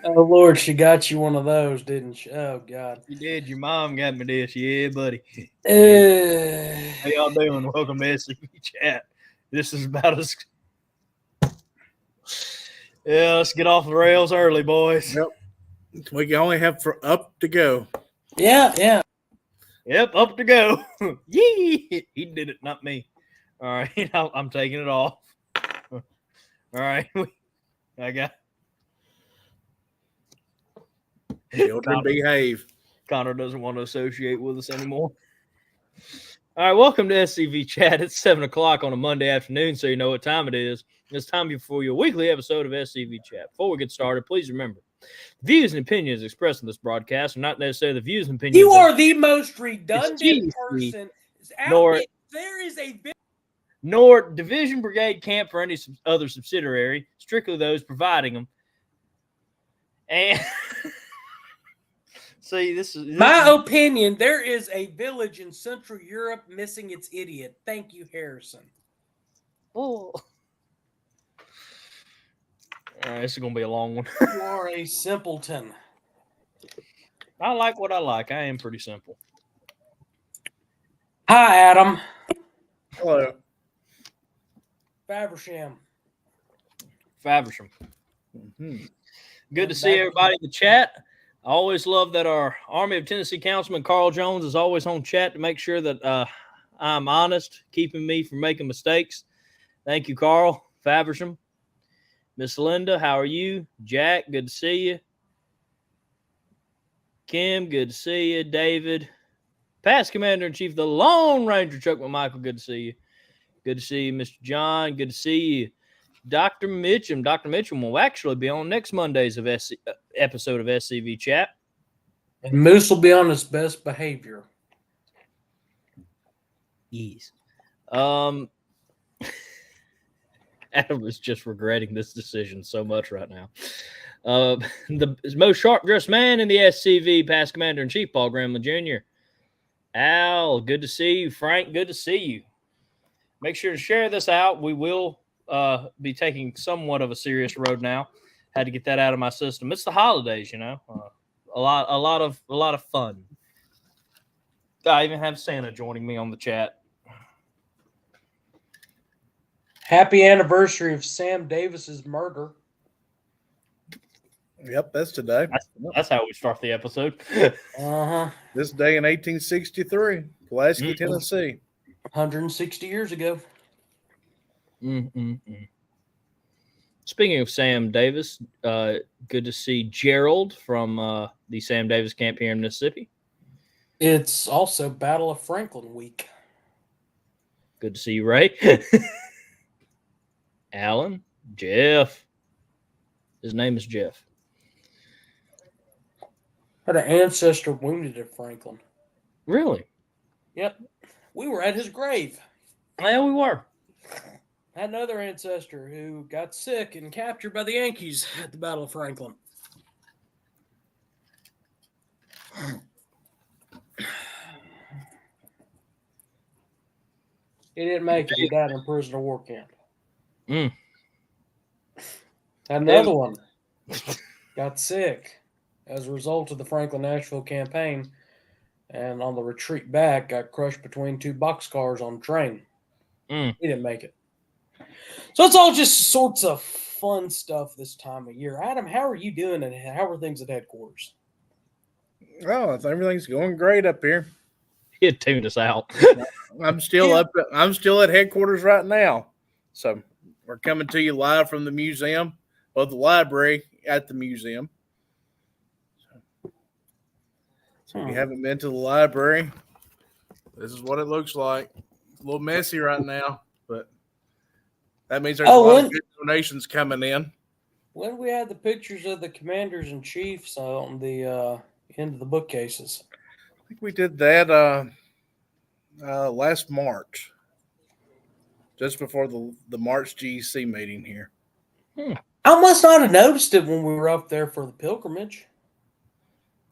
Oh, Lord, she got you one of those, didn't she? Oh, God. You did. Your mom got me this. Yeah, buddy. How Uh, y'all doing? Welcome to SCV Chat. This is about us. Yeah, let's get off the rails early, boys. Yep. We can only have for up to go. yeah. Yep, up to go. Yee! He did it, not me. All right, I'm taking it off. All right, I got Children behave. Connor doesn't want to associate with us anymore. All right, welcome to SCV Chat. It's 7 o'clock on a Monday afternoon, so you know what time it is. It's time for your weekly episode of SCV Chat. Before we get started, please remember, the views and opinions expressed in this broadcast are not necessarily the views and opinions. You are the most redundant person. There is a nor Division Brigade Camp for any other subsidiary, strictly those providing them. And see, this is opinion. There is a village in Central Europe missing its idiot. Thank you, Harrison. Oh. All right, this is going to be a long one. You are a simpleton. I like what I like. I am pretty simple. Hi, Adam. Hello. Faversham. Mm-hmm. Good to see everybody in the chat. I always love that our Army of Tennessee Councilman Carl Jones is always on chat to make sure that I'm honest, keeping me from making mistakes. Thank you, Carl. Faversham. Miss Linda, how are you? Jack, good to see you. Kim, good to see you. David, past Commander-in-Chief, the Lone Ranger, Chuck McMichael, good to see you. Good to see you, Mr. John. Good to see you. Dr. Mitchum. Dr. Mitchum will actually be on next Monday's episode of SCV Chat. And Moose will be on his best behavior. Yes. Adam is just regretting this decision so much right now. The most sharp-dressed man in the SCV, past Commander-in-Chief, Paul Grambling Jr. Al, good to see you. Frank, good to see you. Make sure to share this out. We will be taking somewhat of a serious road now. Had to get that out of my system. It's the holidays, you know. A lot of fun. I even have Santa joining me on the chat. Happy anniversary of Sam Davis's murder. Yep, that's today. That's how we start the episode. This day in 1863, Pulaski, Tennessee. 160 years ago. Speaking of Sam Davis, good to see Gerald from the Sam Davis camp here in Mississippi. It's also Battle of Franklin week. Good to see you, Ray. Alan, Jeff. His name is Jeff. Had an ancestor wounded at Franklin. Really? Yep. We were at his grave. Yeah, we were. Had another ancestor who got sick and captured by the Yankees at the Battle of Franklin. He didn't make it. He died in prisoner of war camp. Had another one. Got sick as a result of the Franklin-Nashville campaign, and on the retreat back, got crushed between two boxcars on a train. He didn't make it. So it's all just sorts of fun stuff this time of year. Adam, how are you doing, and how are things at headquarters? Oh, everything's going great up here. He tuned us out. I'm still at headquarters right now. So we're coming to you live from the museum, or the library at the museum. So if you haven't been to the library, this is what it looks like. It's a little messy right now, but that means there's a lot of good donations coming in. When we had the pictures of the commanders and chiefs on the end of the bookcases? I think we did that last March, just before the March GEC meeting here. I must not have noticed it when we were up there for the pilgrimage.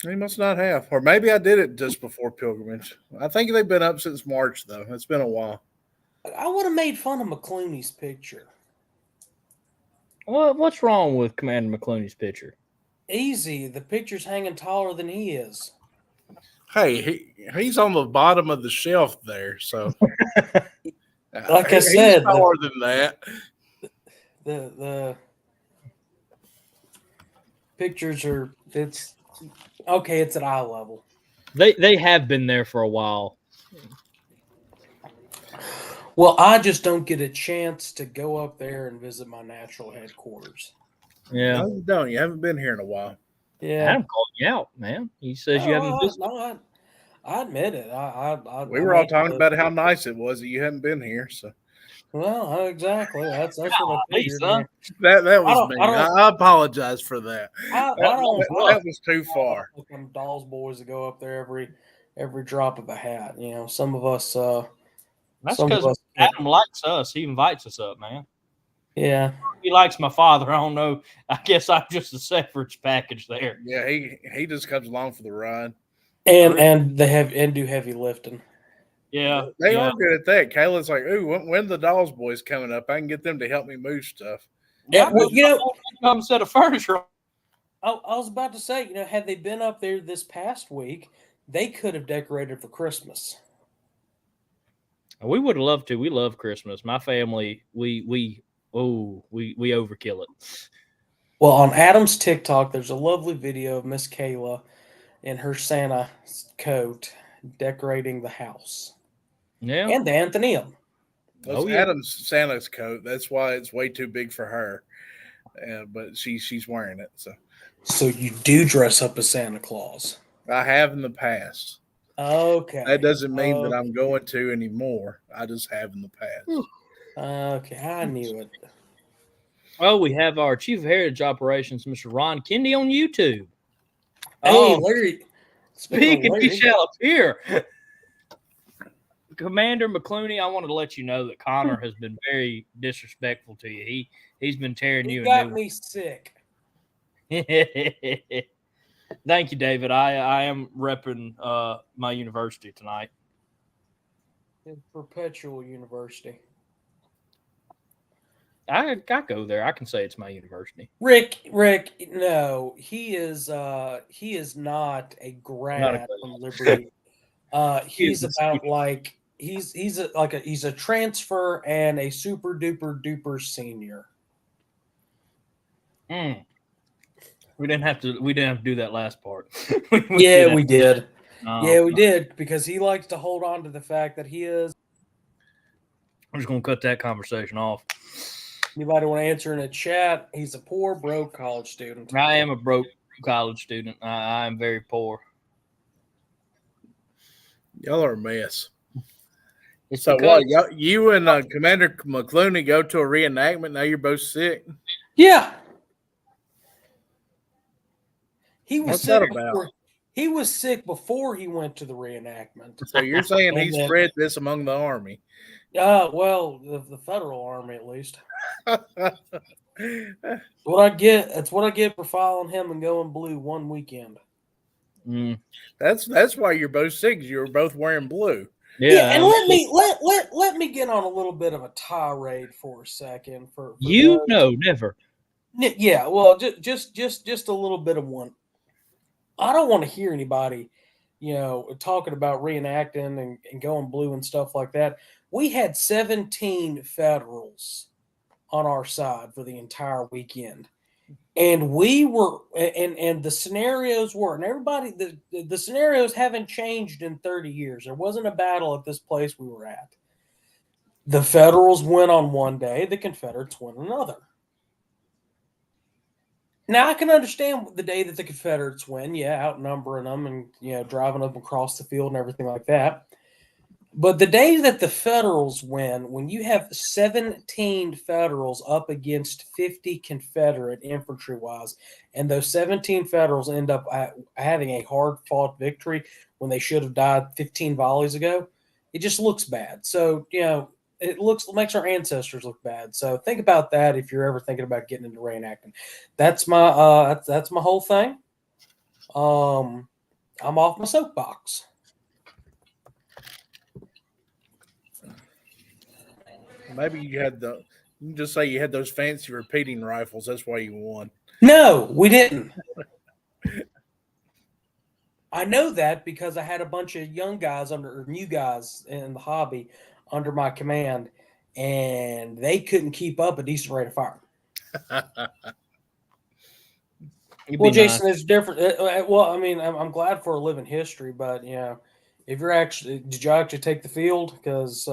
He must not have. Or maybe I did it just before pilgrimage. I think they've been up since March, though. It's been a while. I would have made fun of McClooney's picture. What's wrong with Commander McClooney's picture? Easy. The picture's hanging taller than he is. Hey, he's on the bottom of the shelf there, so like I said, he's taller than that. The pictures are it's at eye level. They have been there for a while. Well, I just don't get a chance to go up there and visit my natural headquarters. Yeah. No, you don't. You haven't been here in a while. Yeah. Adam called you out, man. He says you haven't visited. No, I admit it. We were all talking about how nice it was that you hadn't been here. So, well, exactly. That's what I figured. Son. That was me. I apologize for that. That was too far. Them Dolls boys to go up there every drop of a hat. You know, some of us. That's because Adam likes us. He invites us up, man. Yeah. He likes my father. I don't know. I guess I'm just a separate package there. Yeah, he just comes along for the ride. And they do heavy lifting. Yeah. They are good at that. Kayla's like, ooh, when the Dolls boys coming up, I can get them to help me move stuff. Yeah, well, you know, come set of furniture. I was about to say, you know, had they been up there this past week, they could have decorated for Christmas. We would have loved to. We love Christmas. My family, we overkill it. Well, on Adam's TikTok, there's a lovely video of Miss Kayla in her Santa coat decorating the house. Yeah. And the Anthonyum. That's Adam's Santa's coat. That's why it's way too big for her. But she's wearing it. So you do dress up as Santa Claus? I have in the past. Okay. That doesn't mean that I'm going to anymore. I just have in the past. Okay, I knew it. Well, we have our Chief of Heritage Operations, Mr. Ron Kendi, on YouTube. Hey, Larry. Speaking, he shall appear. Commander McClooney, I wanted to let you know that Connor has been very disrespectful to you. He's been tearing you. He got me sick. Thank you, David. I am repping my university tonight. Perpetual University. I go there. I can say it's my university. Rick, no, he is not a grad from Liberty. He's about like he's a transfer and a super duper senior. We didn't have to do that last part. we did. We did because he likes to hold on to the fact that he is. I'm just gonna cut that conversation off. Anybody want to answer in a chat? He's a poor, broke college student. I am a broke college student. I am very poor. Y'all are a mess. So what? You and Commander McClooney go to a reenactment. Now you're both sick. Yeah. He was What's sick that about? He was sick before he went to the reenactment. So you're saying he spread this among the Army? Well, the federal Army at least. What I get. That's what I get for following him and going blue one weekend. That's why you're both sick. You were both wearing blue. Yeah, and let me get on a little bit of a tirade for a second. For never. Yeah, well, just a little bit of one. I don't want to hear anybody, talking about reenacting and going blue and stuff like that. We had 17 Federals on our side for the entire weekend. And we were, and the scenarios were, and everybody, the scenarios haven't changed in 30 years. There wasn't a battle at this place we were at. The Federals win on one day, the Confederates win another. Now, I can understand the day that the Confederates win, outnumbering them and, driving them across the field and everything like that. But the day that the Federals win, when you have 17 Federals up against 50 Confederate infantry-wise, and those 17 Federals end up having a hard-fought victory when they should have died 15 volleys ago, it just looks bad. So, it makes our ancestors look bad. So think about that if you're ever thinking about getting into reenacting. That's my that's my whole thing. I'm off my soapbox. Maybe you had You can just say you had those fancy repeating rifles. That's why you won. No, we didn't. I know that because I had a bunch of new guys in the hobby under my command, and they couldn't keep up a decent rate of fire. Well, Jason, it's different. Well, I mean, I'm glad for a living history, but if you're did you actually take the field? Because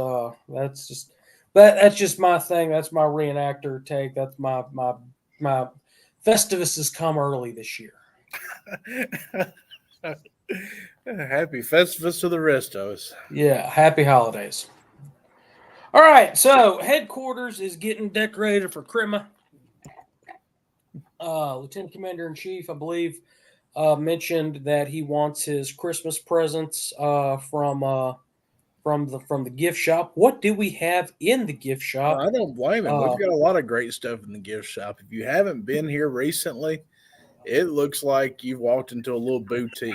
that's just my thing. That's my reenactor take. That's my Festivus has come early this year. Happy Festivus to the rest of us. Yeah, happy holidays. All right, so headquarters is getting decorated for Christmas. Lieutenant Commander in Chief, I believe, mentioned that he wants his Christmas presents from the gift shop. What do we have in the gift shop? I don't blame him. We've got a lot of great stuff in the gift shop. If you haven't been here recently, it looks like you've walked into a little boutique.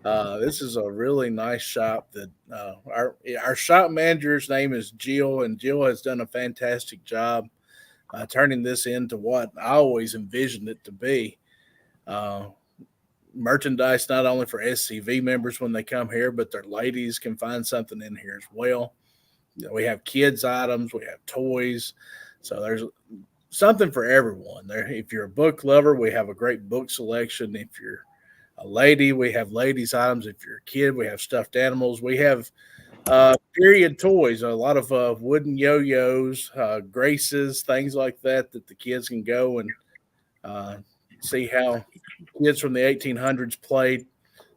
This is a really nice shop that our shop manager's name is Jill, and Jill has done a fantastic job turning this into what I always envisioned it to be. Merchandise not only for SCV members when they come here, but their ladies can find something in here as well. We have kids items, we have toys, so there's something for everyone there. If you're a book lover, we have a great book selection. If you're a lady, we have ladies items. If you're a kid, we have stuffed animals. We have period toys, a lot of wooden yo-yos, graces, things like that the kids can go and see how kids from the 1800s played.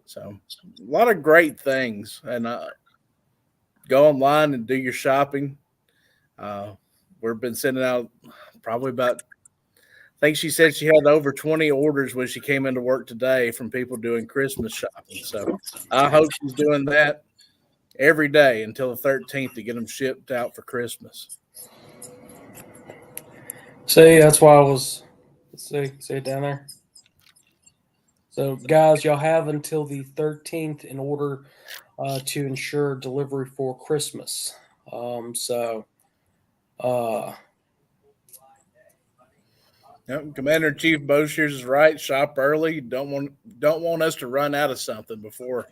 So a lot of great things. And go online and do your shopping. We've been sending out probably about, I think she said she had over 20 orders when she came into work today from people doing Christmas shopping. So I hope she's doing that every day until the 13th to get them shipped out for Christmas. See, that's why I was, see it down there. So, guys, y'all have until the 13th in order to ensure delivery for Christmas. Yep, Commander-in-Chief Boshears is right. Shop early. Don't want us to run out of something before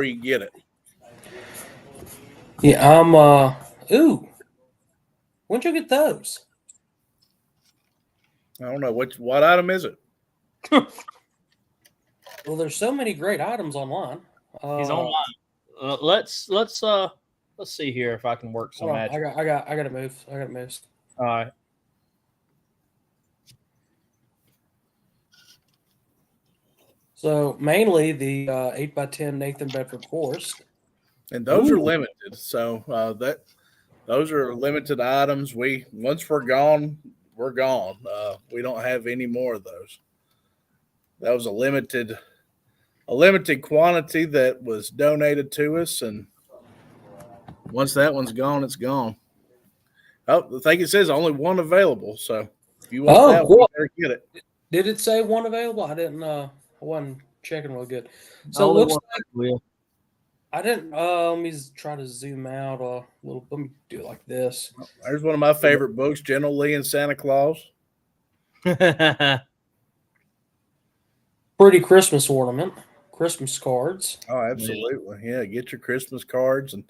you get it. Yeah, ooh. When'd you get those? I don't know. What item is it? Well, there's so many great items online. He's online. Let's see here if I can work some magic. I got to move. All right. So mainly the 8x10 Nathan Bedford Forest. And those are limited. So those are limited items. Once we're gone, we're gone. We don't have any more of those. That was a limited quantity that was donated to us, and once that one's gone, it's gone. Oh, I think it says only one available. So if you want that one, you better get it. Did it say one available? I didn't. I wasn't checking real good. So it looks like I didn't. Let me try to zoom out a little. Let me do it like this. There's one of my favorite books, General Lee and Santa Claus. Pretty Christmas ornament, Christmas cards. Oh, absolutely. Yeah, get your Christmas cards. And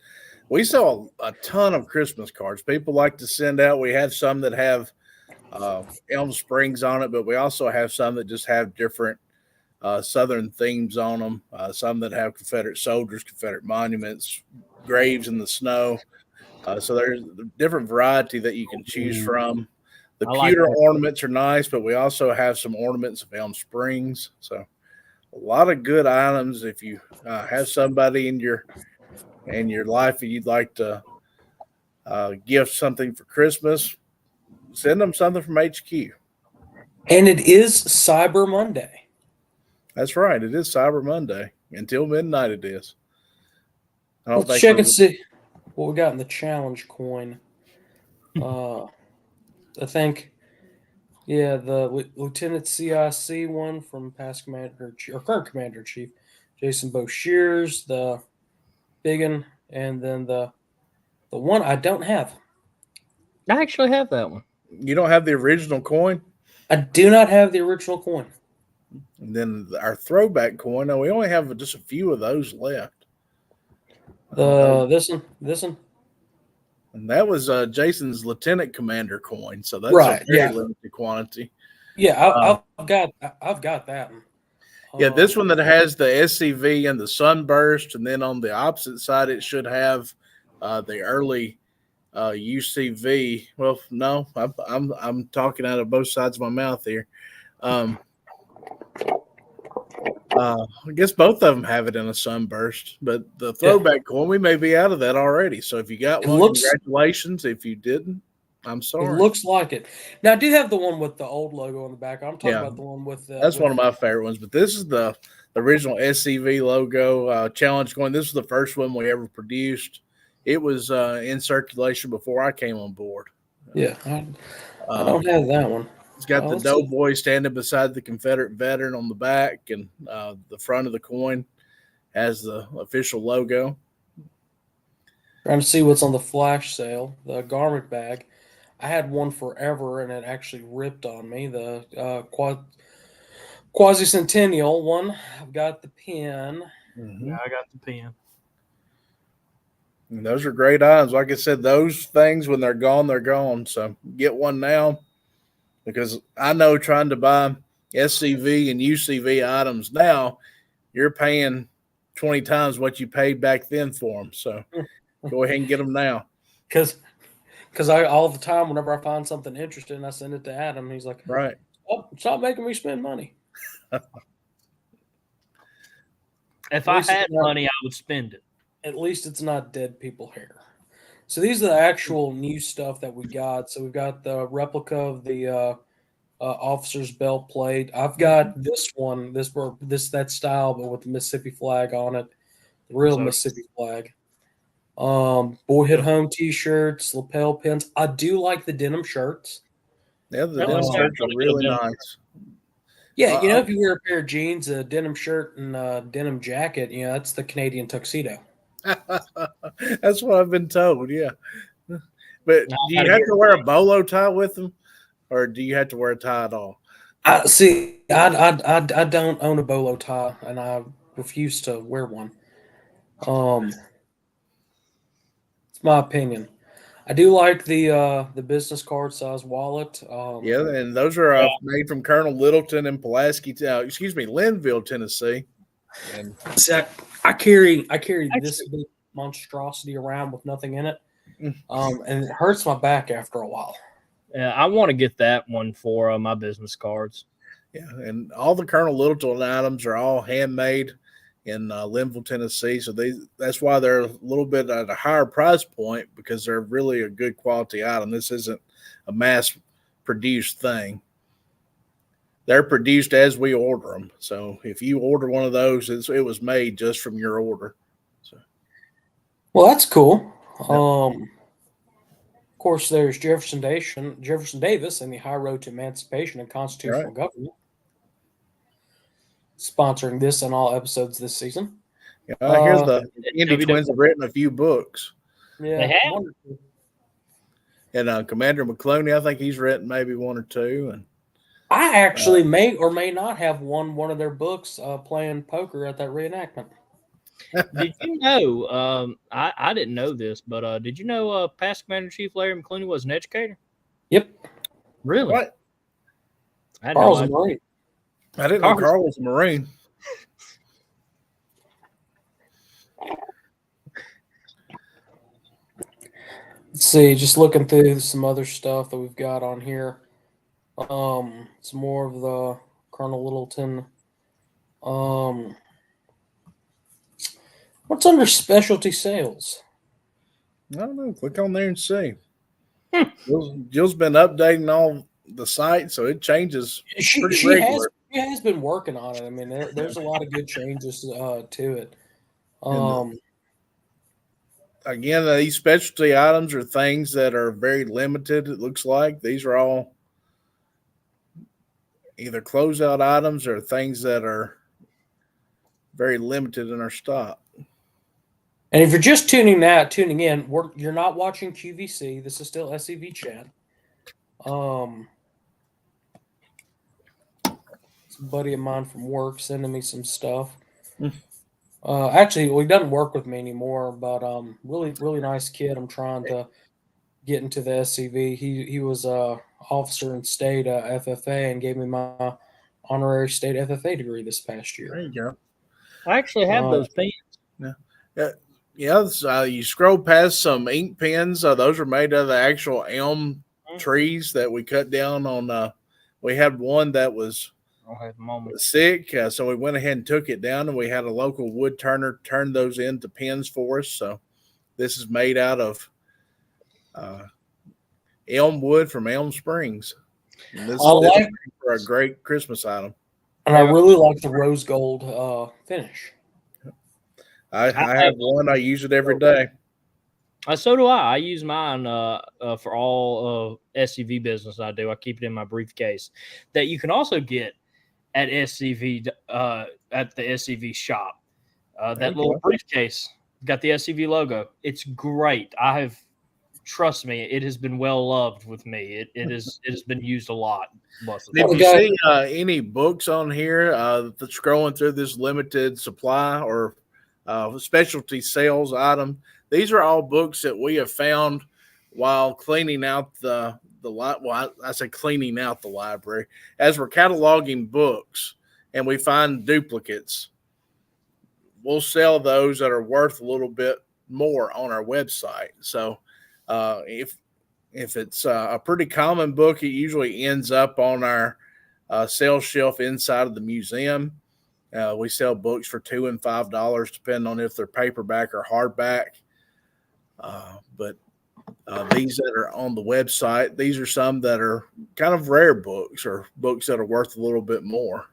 we sell a ton of Christmas cards. People like to send out. We have some that have Elm Springs on it, but we also have some that just have different Southern themes on them. Some that have Confederate soldiers, Confederate monuments, graves in the snow. So there's a different variety that you can choose from. The pewter ornaments are nice, but we also have some ornaments of Elm Springs. So a lot of good items. If you have somebody in your life that you'd like to gift something for Christmas, send them something from HQ. And it is Cyber Monday. That's right. It is Cyber Monday. Until midnight it is. Let's check and see what we got in the challenge coin. I think, the Lieutenant CIC one from past Commander or current Commander in Chief, Jason Boshears, the big one, and then the one I don't have. I actually have that one. You don't have the original coin? I do not have the original coin. And then our throwback coin, we only have just a few of those left. This one. And that was Jason's lieutenant commander coin, so that's Right, a very yeah. limited quantity. Yeah, I've got that one. Yeah, this one that has the SCV and the sunburst, and then on the opposite side, it should have the early UCV. Well, no, I'm talking out of both sides of my mouth here. I guess both of them have it in a sunburst, but the throwback coin, we may be out of that already. So if you got one, congratulations. If you didn't, I'm sorry. It looks like it. Now, I do have the one with the old logo on the back. I'm talking about the one with the. That's one of my favorite ones, but this is the original SCV logo challenge coin. This is the first one we ever produced. It was in circulation before I came on board. Yeah, I don't have that one. It's got the doughboy standing beside the Confederate veteran on the back, and the front of the coin has the official logo. Trying to see what's on the flash sale. The garment bag. I had one forever, and it actually ripped on me. The quasi-centennial one. I've got the pin. Mm-hmm. Yeah, I got the pin. And those are great items. Like I said, those things, when they're gone, they're gone. So get one now, because I know trying to buy SCV and UCV items now, you're paying 20 times what you paid back then for them. So go ahead and get them now. Because I all the time, whenever I find something interesting, I send it to Adam. He's like, right. Oh, stop making me spend money. If I had money, I would spend it. At least it's not dead people hair. So these are the actual new stuff that we got. So we've got the replica of the officer's belt plate. I've got this one, that style, but with the Mississippi flag on it, the real Mississippi flag. Boyhood Home T-shirts, lapel pins. I do like the denim shirts. Yeah, the denim shirts are really nice. Yeah, if you wear a pair of jeans, a denim shirt, and a denim jacket, that's the Canadian tuxedo. That's what I've been told, yeah. But do you have to wear a bolo tie with them, or do you have to wear a tie at all? I don't own a bolo tie, and I refuse to wear one. It's my opinion. I do like the business card size wallet. Yeah, and those are made from Colonel Littleton in Linville, Tennessee. And see, I carry this big monstrosity around with nothing in it, and it hurts my back after a while. Yeah, I want to get that one for my business cards. Yeah, and all the Colonel Littleton items are all handmade in Linville, Tennessee. So that's why they're a little bit at a higher price point, because they're really a good quality item. This isn't a mass-produced thing. They're produced as we order them. So if you order one of those, it was made just from your order. So, well, that's cool. Yep. Of course, there's Jefferson Davis and the High Road to Emancipation and Constitutional Government, sponsoring this and all episodes this season. Yeah, I hear the Indy Twins have written a few books. Yeah, and Commander McCloney, I think he's written maybe one or two. And I actually may or may not have won one of their books playing poker at that reenactment. Did you know? I didn't know this, but did you know past Commander in Chief Larry McCloney was an educator? Yep. Really? What? Carl's a Marine. I didn't know Carl was a Marine. Let's see, just looking through some other stuff that we've got on here. Some more of the Colonel Littleton. What's under specialty sales? I don't know. Click on there and see. Jill's been updating all the site, so it changes pretty regular. She has been working on it. I mean, there's a lot of good changes to it. Again, these specialty items are things that are very limited, it looks like. These are all either closeout items or things that are very limited in our stock. And if you're just tuning in, you're not watching QVC. This is still SCV chat. It's a buddy of mine from work sending me some stuff. Actually, well, he doesn't work with me anymore, but really, really nice kid. I'm trying to get into the SCV. He was a officer in state FFA and gave me my honorary state FFA degree this past There year. you go. I actually have those pens. Yeah. You scroll past some ink pens. Those are made out of the actual elm trees that we cut down on. We had one that was sick, so we went ahead and took it down, and we had a local wood turner turn those into pens for us. So this is made out of elm wood from Elm Springs. And this is for a great Christmas item. And I really like the rose gold finish. I have one. I use it every day. So do I. I use mine for all SCV business I do. I keep it in my briefcase that you can also get at SCV at the SCV shop. That little briefcase got the SCV logo. It's great. Trust me, it has been well loved with me. It has been used a lot. If you see any books on here that's scrolling through this limited supply or specialty sales item, these are all books that we have found while cleaning out I say cleaning out the library as we're cataloging books, and we find duplicates. We'll sell those that are worth a little bit more on our website. So if it's a pretty common book, it usually ends up on our sales shelf inside of the museum. We sell books for $2 and $5, depending on if they're paperback or hardback. But these that are on the website, these are some that are kind of rare books or books that are worth a little bit more.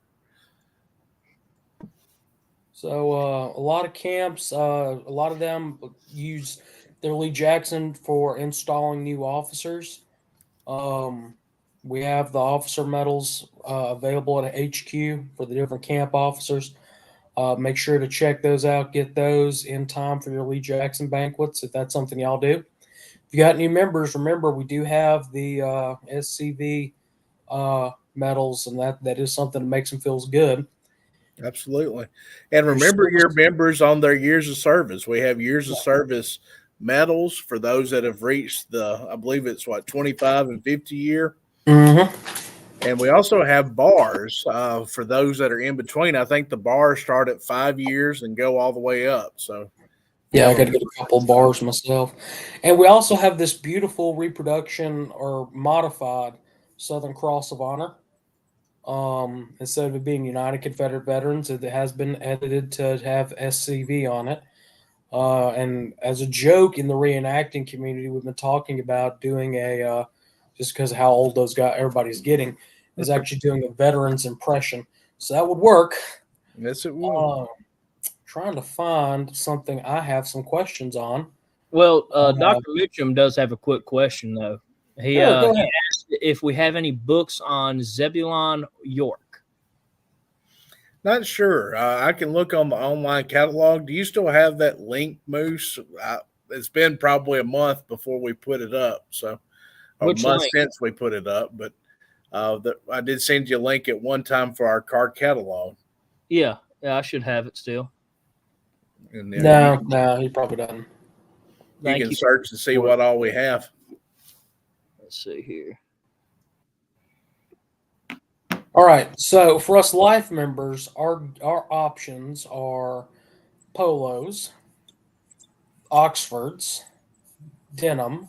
So a lot of camps, a lot of them use their Lee Jackson for installing new officers. We have the officer medals available at HQ for the different camp officers. Make sure to check those out. Get those in time for your Lee Jackson banquets if that's something y'all do. If you got any members, remember we do have the SCV medals, and that is something that makes them feel good. Absolutely. And remember your members on their years of service. We have years of service medals for those that have reached I believe it's 25 and 50 year. Mm-hmm. And we also have bars for those that are in between. I think the bars start at 5 years and go all the way up. So yeah, I got to get a couple of bars myself. And we also have this beautiful reproduction or modified Southern Cross of Honor. Instead of it being United Confederate Veterans, it has been edited to have SCV on it. And as a joke in the reenacting community, we've been talking about doing just because of how old everybody's getting, is actually doing a veterans impression. So that would work. Yes, it would. Trying to find something I have some questions on. Well, Dr. Mitchum does have a quick question, though. He asked if we have any books on Zebulon York. Not sure. I can look on the online catalog. Do you still have that link, Moose? It's been probably a month before we put it up. So a month since we put it up. But I did send you a link at one time for our card catalog. Yeah, I should have it still. And no, he probably doesn't. You can search and see what all we have. Let's see here. All right, so for us life members, our options are polos, Oxfords, denim,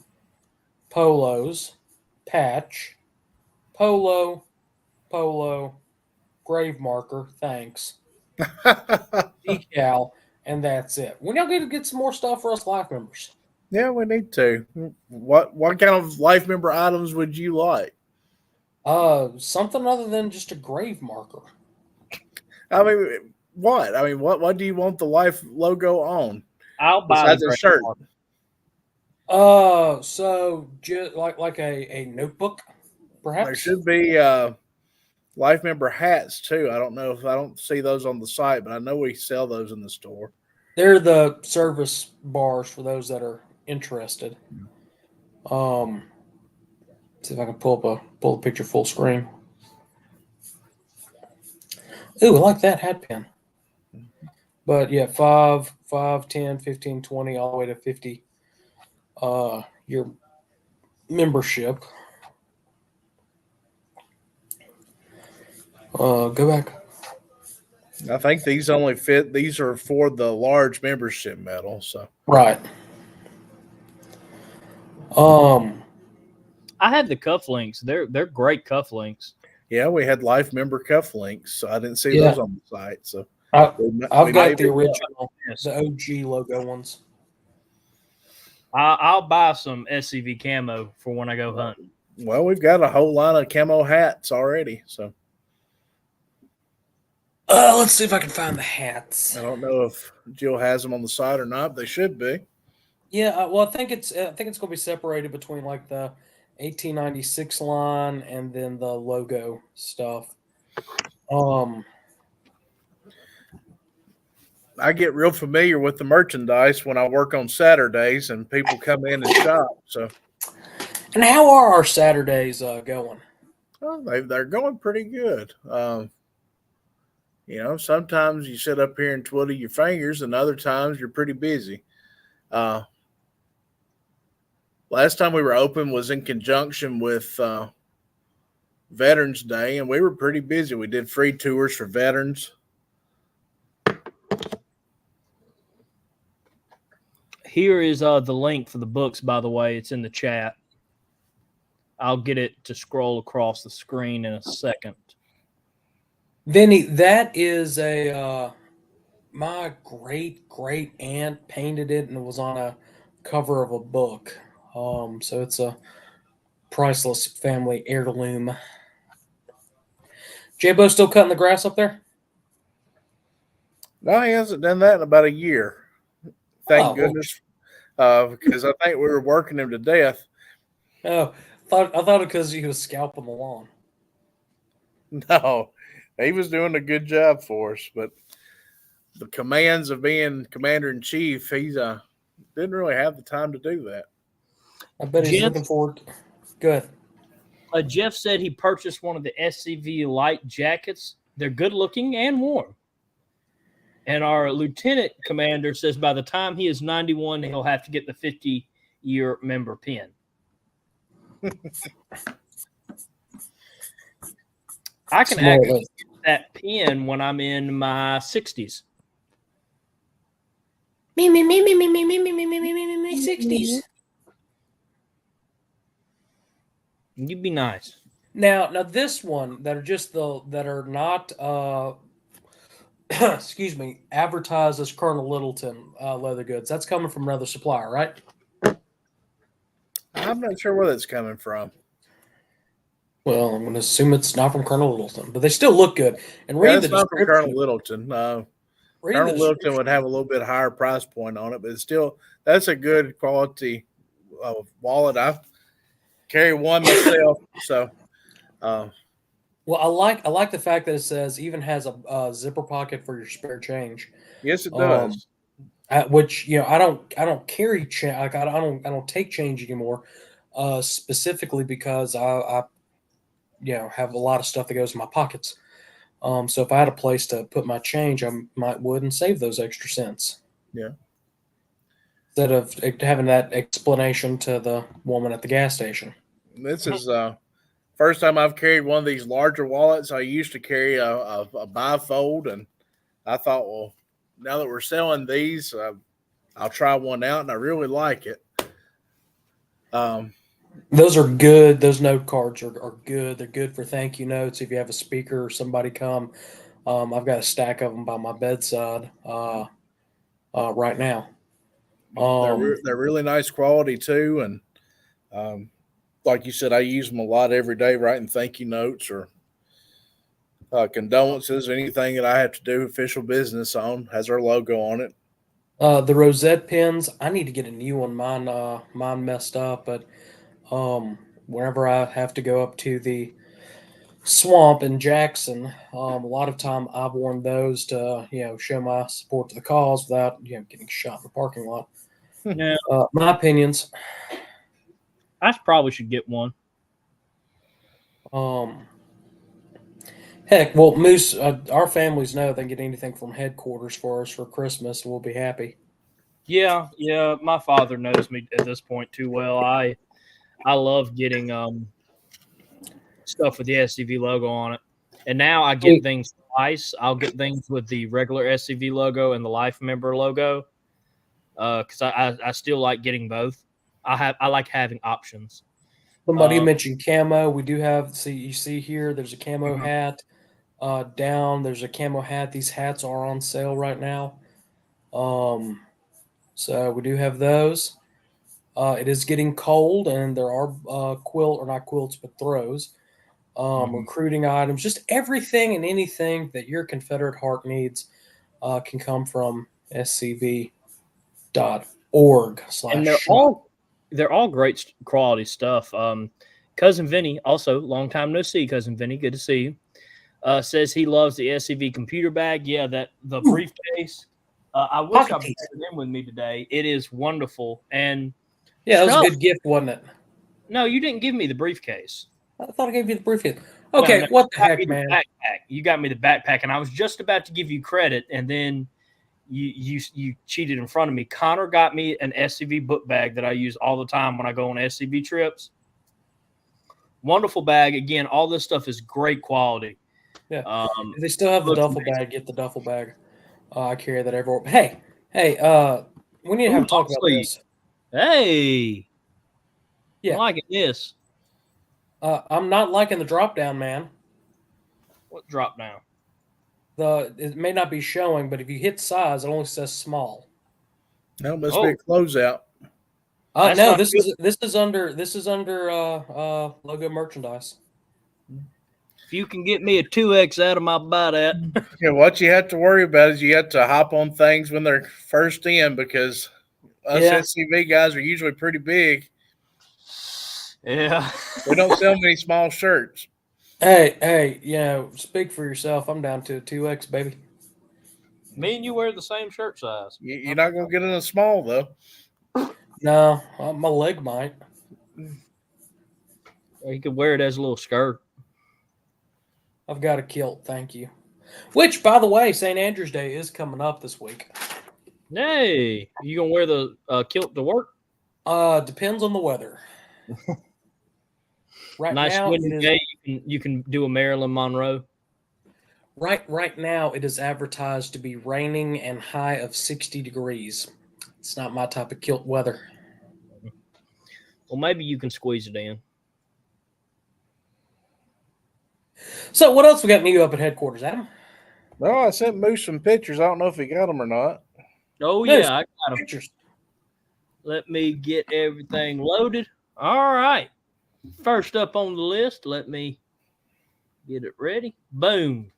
polos, patch, polo, grave marker, thanks, decal, and that's it. When y'all get some more stuff for us life members? Yeah, we need to. What kind of life member items would you like? Something other than just a grave marker. I mean, what? I mean, what do you want the life logo on? I'll buy a shirt. So just like a notebook, perhaps. There should be life member hats too. I don't know if I don't see those on the site, but I know we sell those in the store. They're the service bars for those that are interested. See if I can pull a picture full screen. Ooh, I like that hat pin. But yeah, 5, 10, 15, 20, all the way to 50. Your membership. Go back. I think these only fit. These are for the large membership medal. So Right. I had the cufflinks. They're great cufflinks. yeah, we had life member cufflinks. So I didn't see Yeah. those on the site. So I've we got may the be- original, Yes. the OG logo ones. I'll buy some SCV camo for when I go hunting. Well, we've got a whole line of camo hats already. So Let's see if I can find the hats. I don't know if Jill has them on the site or not. They should be. Yeah, well, I think it's going to be separated between like the 1896 line and then the logo stuff. I get real familiar with the merchandise when I work on Saturdays and people come in and shop. So And how are our Saturdays going? well, they're going pretty good. Sometimes you sit up here and twiddle your fingers, and other times you're pretty busy. Last time we were open was in conjunction with Veterans Day, and we were pretty busy. We did free tours for veterans. Here is the link for the books, by the way. It's in the chat. I'll get it to scroll across the screen in a second. Vinny, that is my great aunt painted it and it was on a cover of a book. So it's a priceless family heirloom. J-Bo still cutting the grass up there? No, he hasn't done that in about a year. Thank Oh, goodness. Because I think we were working him to death. Oh, I thought because he was scalping the lawn. No, he was doing a good job for us, but the commands of being commander in chief, he's didn't really have the time to do that. I bet he's Jeff? looking forward. Good. Jeff said he purchased one of the SCV light jackets. They're good looking and warm. And our lieutenant commander says by the time he is 91, he'll have to get the 50-year member pin. I can actually get that pin when I'm in my 60s. Me, 60s. You'd be nice. Now this one that are just that are not excuse me, advertised as Colonel Littleton leather goods. That's coming from another supplier, right? I'm not sure where that's coming from. Well, I'm going to assume it's not from Colonel Littleton, but they still look good. And Yeah, read it's the not from description. Colonel Littleton. Read Colonel the Littleton description. would have a little bit higher price point on it, but it's still that's a good quality wallet. I carry one myself, so. Well, I like the fact that it says even has a zipper pocket for your spare change. Yes, it does. Which I don't carry change. Like I don't take change anymore. Specifically because I have a lot of stuff that goes in my pockets. So if I had a place to put my change, I would and save those extra cents. Yeah. Instead of having that explanation to the woman at the gas station. This is first time I've carried one of these larger wallets. I used to carry a bifold, and I thought, well, now that we're selling these, I'll try one out, and I really like it. Those are good. Those note cards are good. They're good for thank you notes. If you have a speaker or somebody come, I've got a stack of them by my bedside right now. They're really nice quality too, and like you said, I use them a lot every day, writing thank you notes or condolences, anything that I have to do official business on has our logo on it. The rosette pins, I need to get a new one. Mine messed up, but whenever I have to go up to the Swamp in Jackson. A lot of time I've worn those to, show my support to the cause without, getting shot in the parking lot. Yeah, My opinions. I probably should get one. Heck, well, Moose, our families know they can get anything from headquarters for us for Christmas, and we'll be happy. Yeah. My father knows me at this point too well. I love getting stuff with the SCV logo on it, and now I get things twice. I'll get things with the regular SCV logo and the Life Member logo, because I still like getting both. I like having options. Somebody mentioned camo. We do have. You see here. There's a camo hat. Down there's a camo hat. These hats are on sale right now. So we do have those. It is getting cold, and there are not quilts, but throws. Recruiting items, just everything and anything that your Confederate heart needs can come from scv.org/shop. And they're all great quality stuff. Cousin Vinny, also long time no see. Cousin Vinny, good to see you. Says he loves the SCV computer bag. Yeah, the briefcase. I wish I brought it in with me today. It is wonderful. And yeah, that was a good gift, wasn't it? No, you didn't give me the briefcase. I thought I gave you the briefcase. Okay, no, what the heck, man? You got me the backpack, and I was just about to give you credit, and then you cheated in front of me. Connor got me an SCV book bag that I use all the time when I go on SCV trips. Wonderful bag. Again, all this stuff is great quality. Yeah. If they still have the duffel bag, get the duffel bag. I carry that everywhere. Hey, we need to have a talk about this. Hey. Yeah. I'm liking this. I'm not liking the drop down, man. What drop down? It may not be showing, but if you hit size, it only says small. No, must be a closeout. No, this is under logo merchandise. If you can get me a 2X out of my butt at. Yeah, what you have to worry about is you have to hop on things when they're first in, because us SCV guys are usually pretty big. Yeah. We don't sell many small shirts. Hey, speak for yourself. I'm down to a 2X, baby. Me and you wear the same shirt size. You're not going to get in a small, though. No, my leg might. You could wear it as a little skirt. I've got a kilt, thank you. Which, by the way, St. Andrew's Day is coming up this week. Hey, you gonna wear the kilt to work? Depends on the weather. Right nice now, windy day. You can do a Marilyn Monroe. Right now, it is advertised to be raining and high of 60 degrees. It's not my type of kilt weather. Well, maybe you can squeeze it in. So, what else we got new up at headquarters, Adam? No, I sent Moose some pictures. I don't know if he got them or not. Oh, Moose, yeah, I got them. Pictures. Let me get everything loaded. All right. First up on the list, let me get it ready. Boom.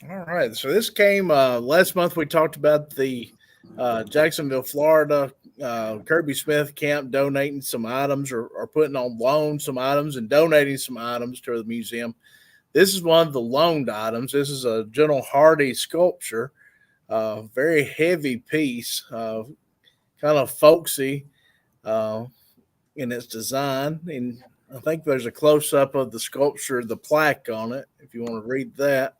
All right. So this came last month. We talked about the Jacksonville, Florida Kirby Smith camp donating some items or putting on loan some items and donating some items to the museum. This is one of the loaned items. This is a General Hardy sculpture, very heavy piece, kind of folksy in its design. And I think there's a close-up of the sculpture, the plaque on it, if you want to read that.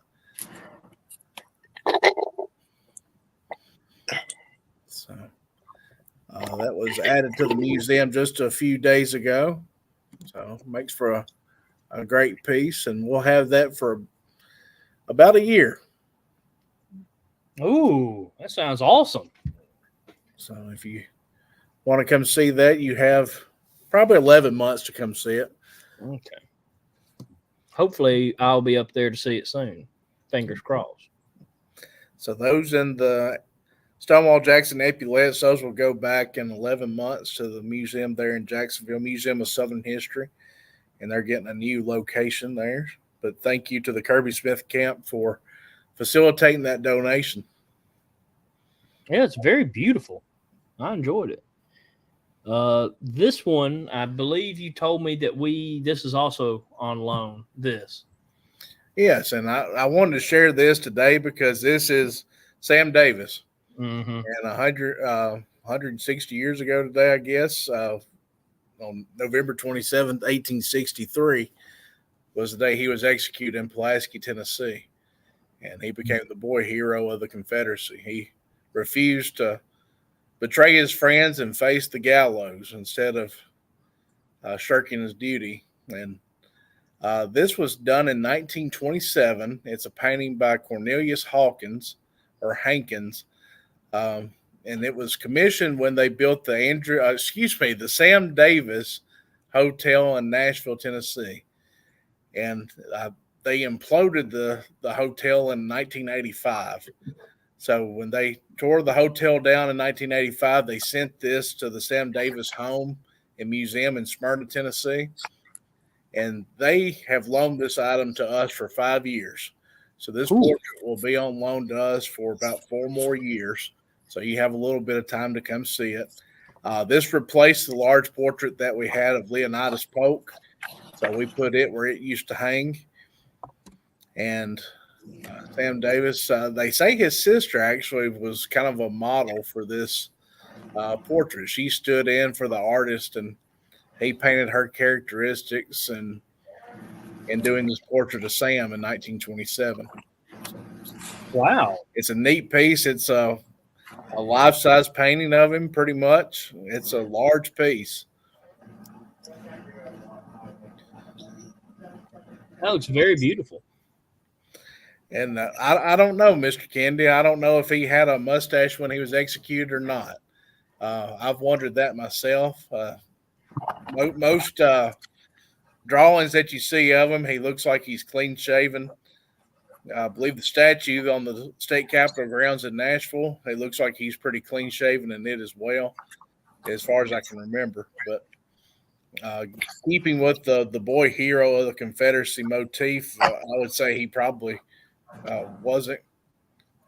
So that was added to the museum just a few days ago. So it makes for a great piece, and we'll have that for about a year. Ooh, that sounds awesome. So if you want to come see that, you have probably 11 months to come see it. Okay. Hopefully I'll be up there to see it soon. Fingers crossed. So those in the Stonewall Jackson epaulets, those will go back in 11 months to the museum there in Jacksonville, Museum of Southern History, and they're getting a new location there. But thank you to the Kirby Smith camp for facilitating that donation. Yeah, it's very beautiful. I enjoyed it. This one, I believe you told me that this is also on loan. This. Yes, and I wanted to share this today because this is Sam Davis. Mm-hmm. And 160 years ago today, I guess, on November 27th, 1863, was the day he was executed in Pulaski, Tennessee. And he became the boy hero of the Confederacy. He refused to betray his friends and face the gallows instead of shirking his duty. And this was done in 1927. It's a painting by Cornelius Hawkins or Hankins. And it was commissioned when they built the Sam Davis Hotel in Nashville, Tennessee. And they imploded the hotel in 1985. So when they tore the hotel down in 1985, they sent this to the Sam Davis Home and Museum in Smyrna, Tennessee. And they have loaned this item to us for 5 years. So this portrait will be on loan to us for about 4 more years. So you have a little bit of time to come see it. This replaced the large portrait that we had of Leonidas Polk. So we put it where it used to hang. And Sam Davis, they say his sister actually was kind of a model for this portrait. She stood in for the artist, and he painted her characteristics and doing this portrait of Sam in 1927. Wow. It's a neat piece. It's a life-size painting of him, pretty much. It's a large piece. That looks very beautiful. And I don't know, Mr. Kennedy. I don't know if he had a mustache when he was executed or not. I've wondered that myself. Most drawings that you see of him, he looks like he's clean-shaven. I believe the statue on the state capitol grounds in Nashville, he looks like he's pretty clean-shaven in it as well, as far as I can remember. But keeping with the boy hero of the Confederacy motif, I would say he probably wasn't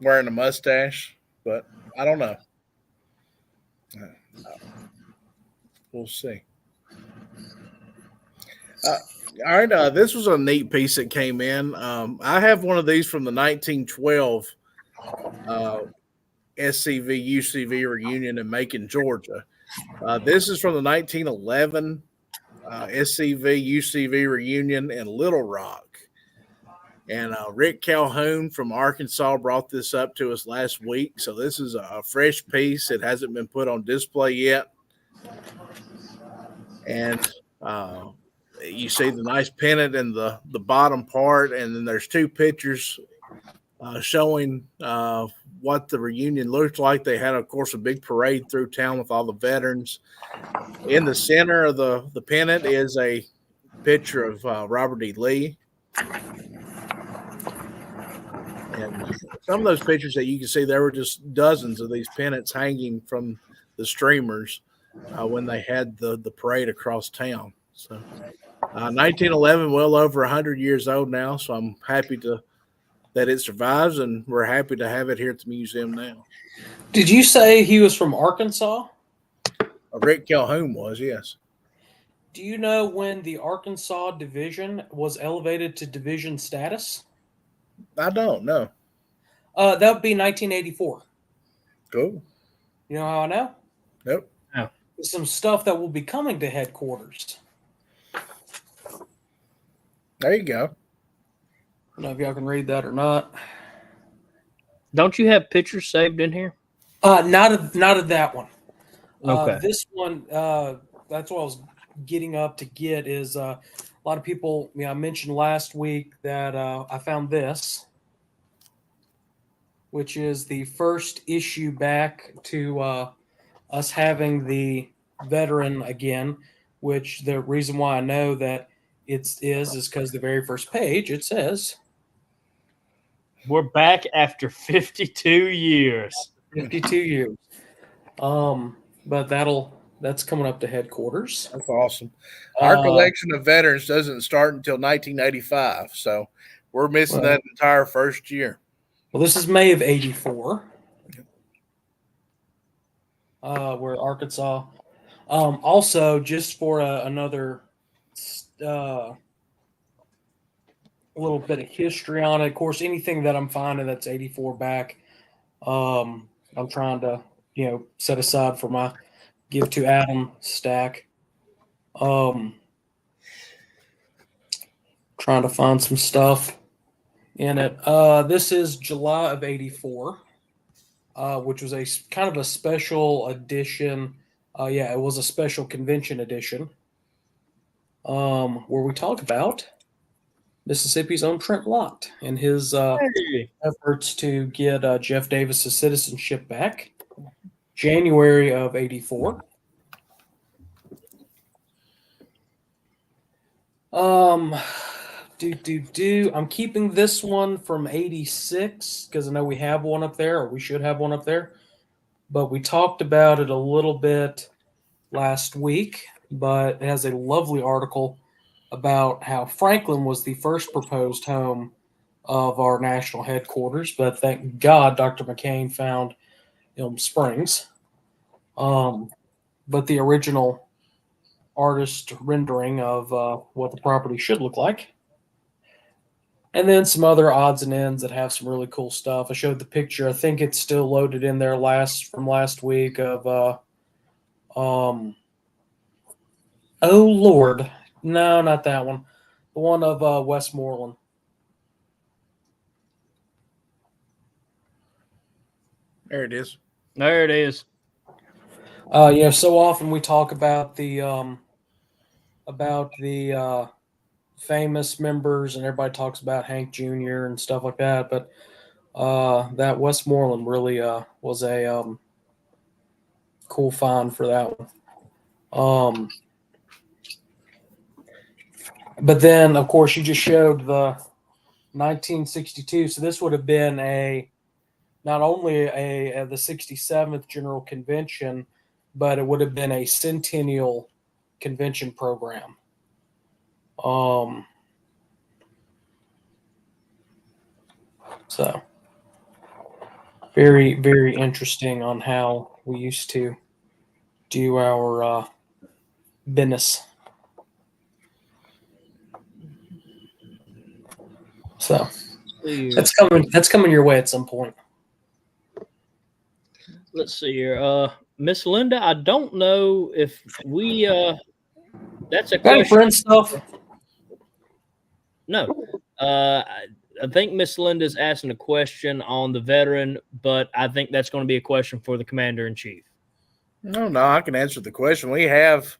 wearing a mustache, but I don't know. We'll see. All right, this was a neat piece that came in. I have one of these from the 1912 SCV UCV reunion in Macon, Georgia. This is from the 1911 SCV UCV reunion in Little Rock. And Rick Calhoun from Arkansas brought this up to us last week. So this is a fresh piece. It hasn't been put on display yet. And you see the nice pennant in the bottom part. And then there's 2 pictures showing what the reunion looked like. They had, of course, a big parade through town with all the veterans. In the center of the pennant is a picture of Robert E. Lee. And some of those pictures that you can see, there were just dozens of these pennants hanging from the streamers when they had the parade across town. So 1911, well over 100 years old now. So I'm happy that it survives, and we're happy to have it here at the museum now. Did you say he was from Arkansas? Rick Calhoun was, yes. Do you know when the Arkansas division was elevated to division status? I don't know. That would be 1984. Cool. You know how I know? Nope. Oh. There's some stuff that will be coming to headquarters. There you go. I don't know if y'all can read that or not. Don't you have pictures saved in here? Not of that one. Okay. This one, that's what I was getting up to get is a lot of people, I mentioned last week that I found this, which is the first issue back to us having the veteran again, which the reason why I know that is because the very first page, it says, we're back after 52 years. 52 years. But that's coming up to headquarters. That's awesome. Our collection of veterans doesn't start until 1985, so we're missing that entire first year. Well, this is May of 84. We're Arkansas. Also, just for another a little bit of history on it. Of course, anything that I'm finding that's 84 back, I'm trying to, set aside for my give to Adam stack. Trying to find some stuff in it. This is July of 84, which was a kind of a special edition. Yeah, it was a special convention edition where we talk about Mississippi's own Trent Lott and his Hey. efforts to get Jeff Davis's citizenship back. January of 84. I'm keeping this one from 86 because I know we have one up there, or we should have one up there. But we talked about it a little bit last week, but it has a lovely article about how Franklin was the first proposed home of our national headquarters. But thank God Dr. McCain found Elm Springs. But the original artist rendering of what the property should look like. And then some other odds and ends that have some really cool stuff. I showed the picture. I think it's still loaded in there from last week of oh Lord. No, not that one. The one of Westmoreland. There it is. There it is. So often we talk about the famous members, and everybody talks about Hank Jr. and stuff like that. But that Westmoreland really was a cool find for that one. But then, of course, you just showed the 1962. So this would have been not only the 67th General Convention, but it would have been a centennial convention program. So very, very interesting on how we used to do our business. So that's coming your way at some point. Let's see here. Miss Linda, I don't know if we that's a question. Friend stuff. No. I think Miss Linda's asking a question on the veteran, but I think that's going to be a question for the commander in chief. No, I can answer the question. We have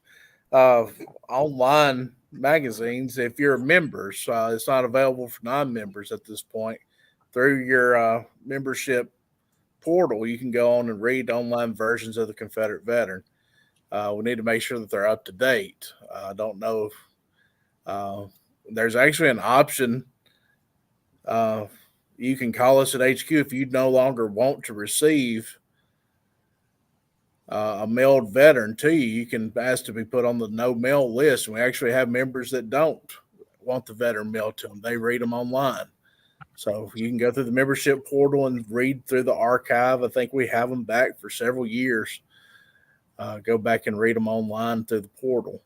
online magazines. If you're members, it's not available for non-members at this point. Through your membership portal, you can go on and read online versions of the Confederate Veteran. We need to make sure that they're up to date. I don't know if there's actually an option. You can call us at HQ if you no longer want to receive a mailed veteran to you. You can ask to be put on the no mail list. And we actually have members that don't want the veteran mailed to them. They read them online. So you can go through the membership portal and read through the archive. I think we have them back for several years. Go back and read them online through the portal.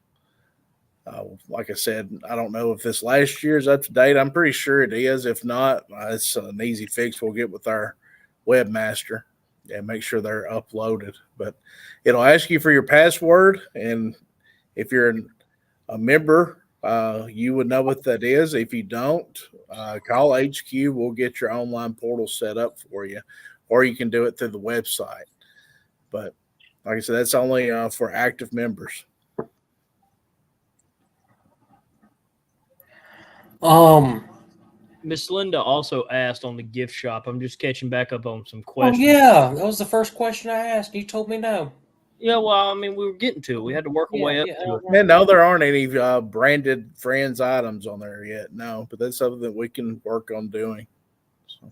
Like I said, I don't know if this last year is up to date. I'm pretty sure it is. If not, it's an easy fix we'll get with our webmaster and make sure they're uploaded. But it'll ask you for your password, and if you're a member, you would know what that is. If you don't, call HQ. We'll get your online portal set up for you, or you can do it through the website. But like I said, that's only for active members. Miss Linda also asked on the gift shop. I'm just catching back up on some questions. Oh, yeah. That was the first question I asked. You told me no. Yeah, well, I mean, we were getting to it. We had to work our way up to it. And no, there aren't any branded Friends items on there yet. No, but that's something that we can work on doing. So.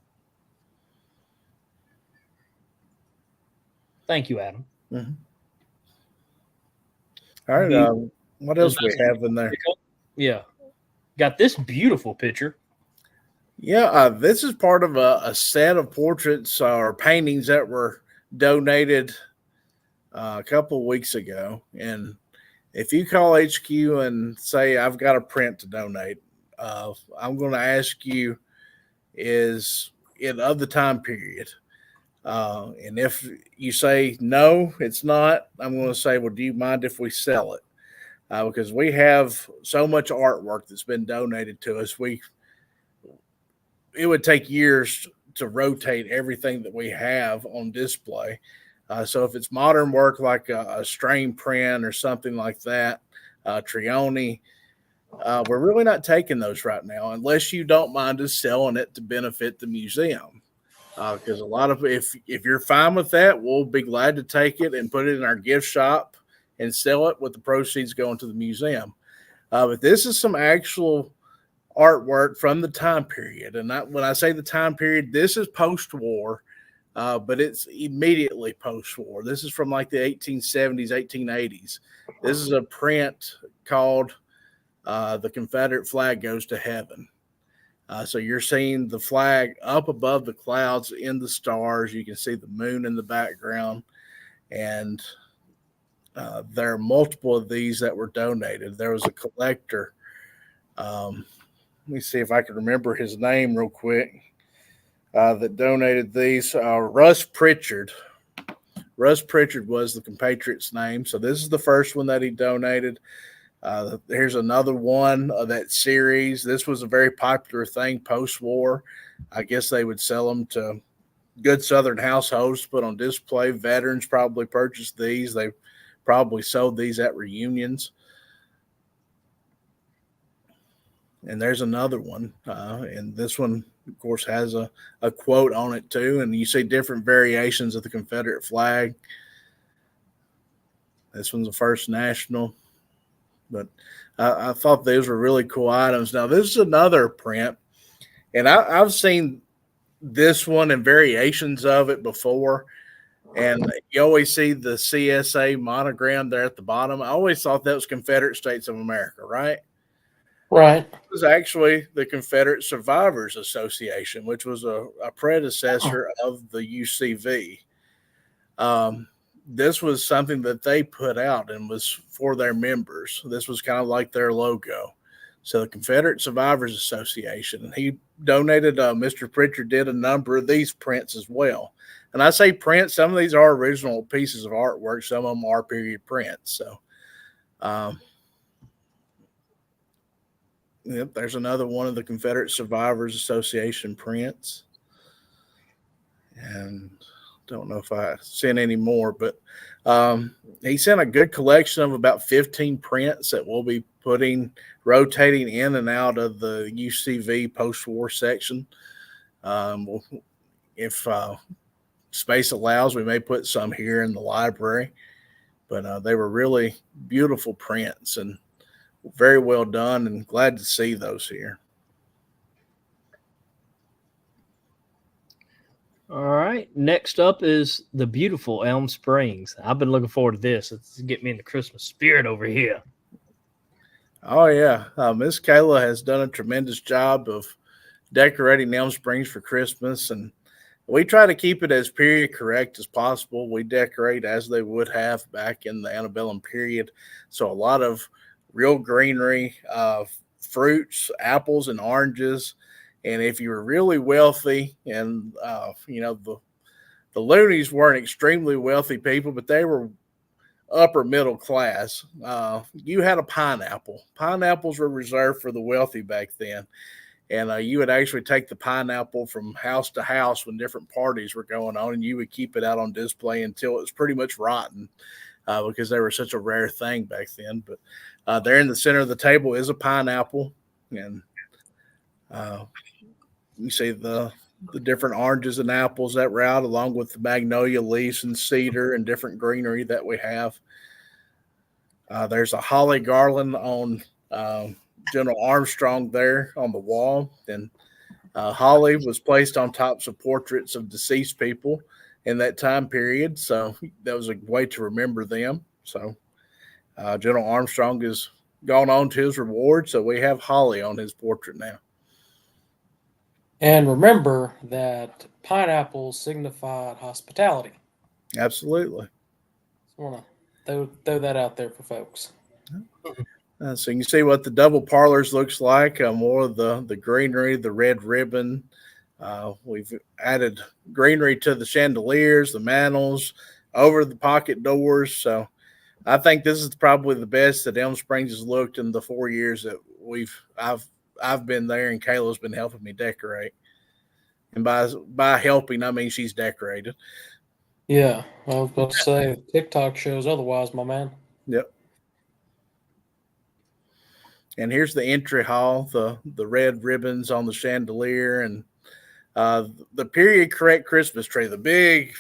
Thank you, Adam. Mm-hmm. All right. What else we have in there? Yeah. Got this beautiful picture. Yeah, this is part of a set of portraits or paintings that were donated a couple of weeks ago. And if you call HQ and say, I've got a print to donate, I'm going to ask you is of the time period. And if you say no, it's not, I'm going to say, well, do you mind if we sell it? Because we have so much artwork that's been donated to us. It would take years to rotate everything that we have on display. So if it's modern work like a strain print or something like that, Trioni, we're really not taking those right now, unless you don't mind us selling it to benefit the museum. Because a lot of if you're fine with that, we'll be glad to take it and put it in our gift shop and sell it with the proceeds going to the museum. But this is some actual artwork from the time period, and when I say the time period, this is post-war, but it's immediately post-war. This is from like the 1870s, 1880s. This is a print called "The Confederate Flag Goes to Heaven." So you're seeing the flag up above the clouds in the stars. You can see the moon in the background. And there are multiple of these that were donated. There was a collector. Let me see if I can remember his name real quick, that donated these. Russ Pritchard. Russ Pritchard was the compatriot's name. So this is the first one that he donated. Here's another one of that series. This was a very popular thing post-war. I guess they would sell them to good Southern households to put on display. Veterans probably purchased these. They probably sold these at reunions. And there's another one. And this one, of course, has a quote on it too. And you see different variations of the Confederate flag. This one's the first national. But I thought those were really cool items. Now, this is another print, and I've seen this one and variations of it before, and you always see the CSA monogram there at the bottom. I always thought that was Confederate States of America, right? Right. It was actually the Confederate Survivors Association, which was a predecessor of the UCV. This was something that they put out and was for their members. This was kind of like their logo. So the Confederate Survivors Association, he donated, Mr. Pritchard did a number of these prints as well. And I say prints, some of these are original pieces of artwork. Some of them are period prints. So, yep, there's another one of the Confederate Survivors Association prints. And don't know if I sent any more, but he sent a good collection of about 15 prints that we'll be rotating in and out of the UCV post-war section. If space allows, we may put some here in the library, but they were really beautiful prints and very well done, and glad to see those here. All right. Next up is the beautiful Elm Springs. I've been looking forward to this. It's getting me in the Christmas spirit over here. Oh, yeah. Miss Kayla has done a tremendous job of decorating Elm Springs for Christmas, and we try to keep it as period correct as possible. We decorate as they would have back in the antebellum period. So a lot of real greenery, fruits, apples, and oranges. And if you were really wealthy, and the Loonies weren't extremely wealthy people, but they were upper middle class, you had a pineapple. Pineapples were reserved for the wealthy back then. And you would actually take the pineapple from house to house when different parties were going on, and you would keep it out on display until it was pretty much rotten, because they were such a rare thing back then. But there in the center of the table is a pineapple, and you see the different oranges and apples that were out, along with the magnolia leaves and cedar and different greenery that we have. There's a holly garland on General Armstrong there on the wall. And holly was placed on tops of portraits of deceased people in that time period. So that was a way to remember them. So General Armstrong has gone on to his reward. So we have holly on his portrait now. And remember that pineapples signified hospitality. Absolutely. I want to throw that out there for folks. So you can see what the double parlors looks like. More of the greenery, the red ribbon. We've added greenery to the chandeliers, the mantels, over the pocket doors. So I think this is probably the best that Elm Springs has looked in the 4 years that I've been there, and Kayla's been helping me decorate. And by helping, I mean she's decorated. Yeah, I was about to say TikTok shows otherwise, my man. Yep. And here's the entry hall, the red ribbons on the chandelier, and the period correct Christmas tree, the big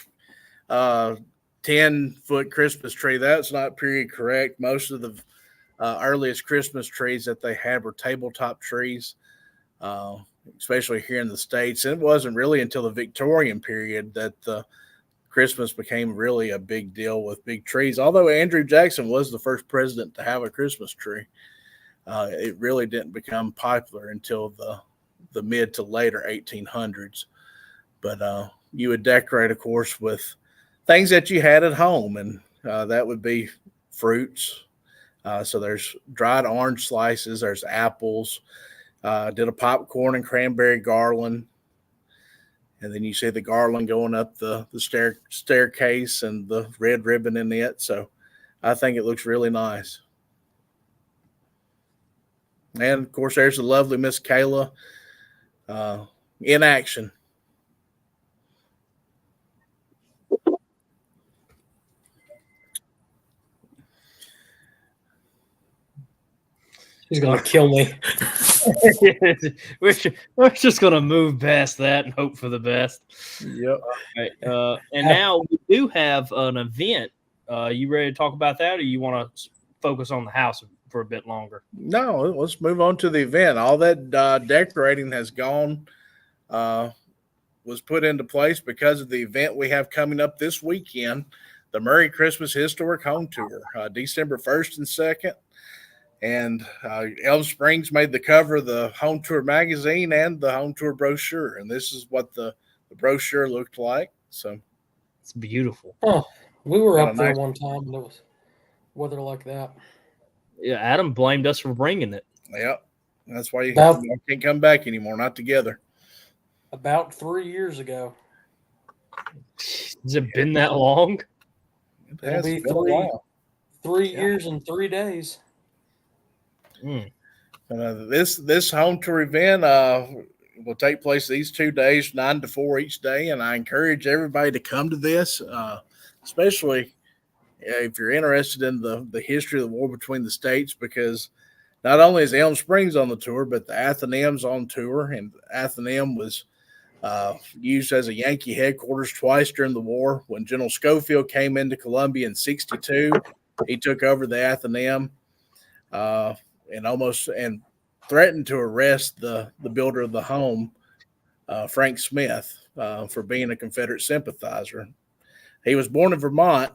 10-foot Christmas tree. That's not period correct. Most of the earliest Christmas trees that they had were tabletop trees, especially here in the States. And it wasn't really until the Victorian period that Christmas became really a big deal with big trees. Although Andrew Jackson was the first president to have a Christmas tree, it really didn't become popular until the mid to later 1800s. But you would decorate, of course, with things that you had at home, and that would be fruits. So there's dried orange slices, there's apples, did a popcorn and cranberry garland. And then you see the garland going up the staircase and the red ribbon in it. So I think it looks really nice. And, of course, there's the lovely Miss Kayla in action. She's going to kill me. we're just going to move past that and hope for the best. Yep. Right. And now we do have an event. You ready to talk about that, or you want to focus on the house for a bit longer? No, let's move on to the event. All that decorating has gone, was put into place because of the event we have coming up this weekend, the Murray Christmas Historic Home Tour, December 1st and 2nd. And Elm Springs made the cover of the Home Tour magazine and the Home Tour brochure. And this is what the brochure looked like. So it's beautiful. Oh, we were up there one time and it was weather like that. Yeah, Adam blamed us for bringing it. Yep. That's why you can't come back anymore, not together. About 3 years ago. Has it been that long? It'll be 3 years and 3 days. This home tour event will take place these 2 days, 9 to 4 each day, and I encourage everybody to come to this, especially if you're interested in the history of the war between the states, because not only is Elm Springs on the tour, but the Athenaeum's on tour, and Athenaeum was used as a Yankee headquarters twice during the war. When General Schofield came into Columbia in 1962, he took over the Athenaeum and threatened to arrest the builder of the home, Frank Smith, for being a Confederate sympathizer. He was born in Vermont,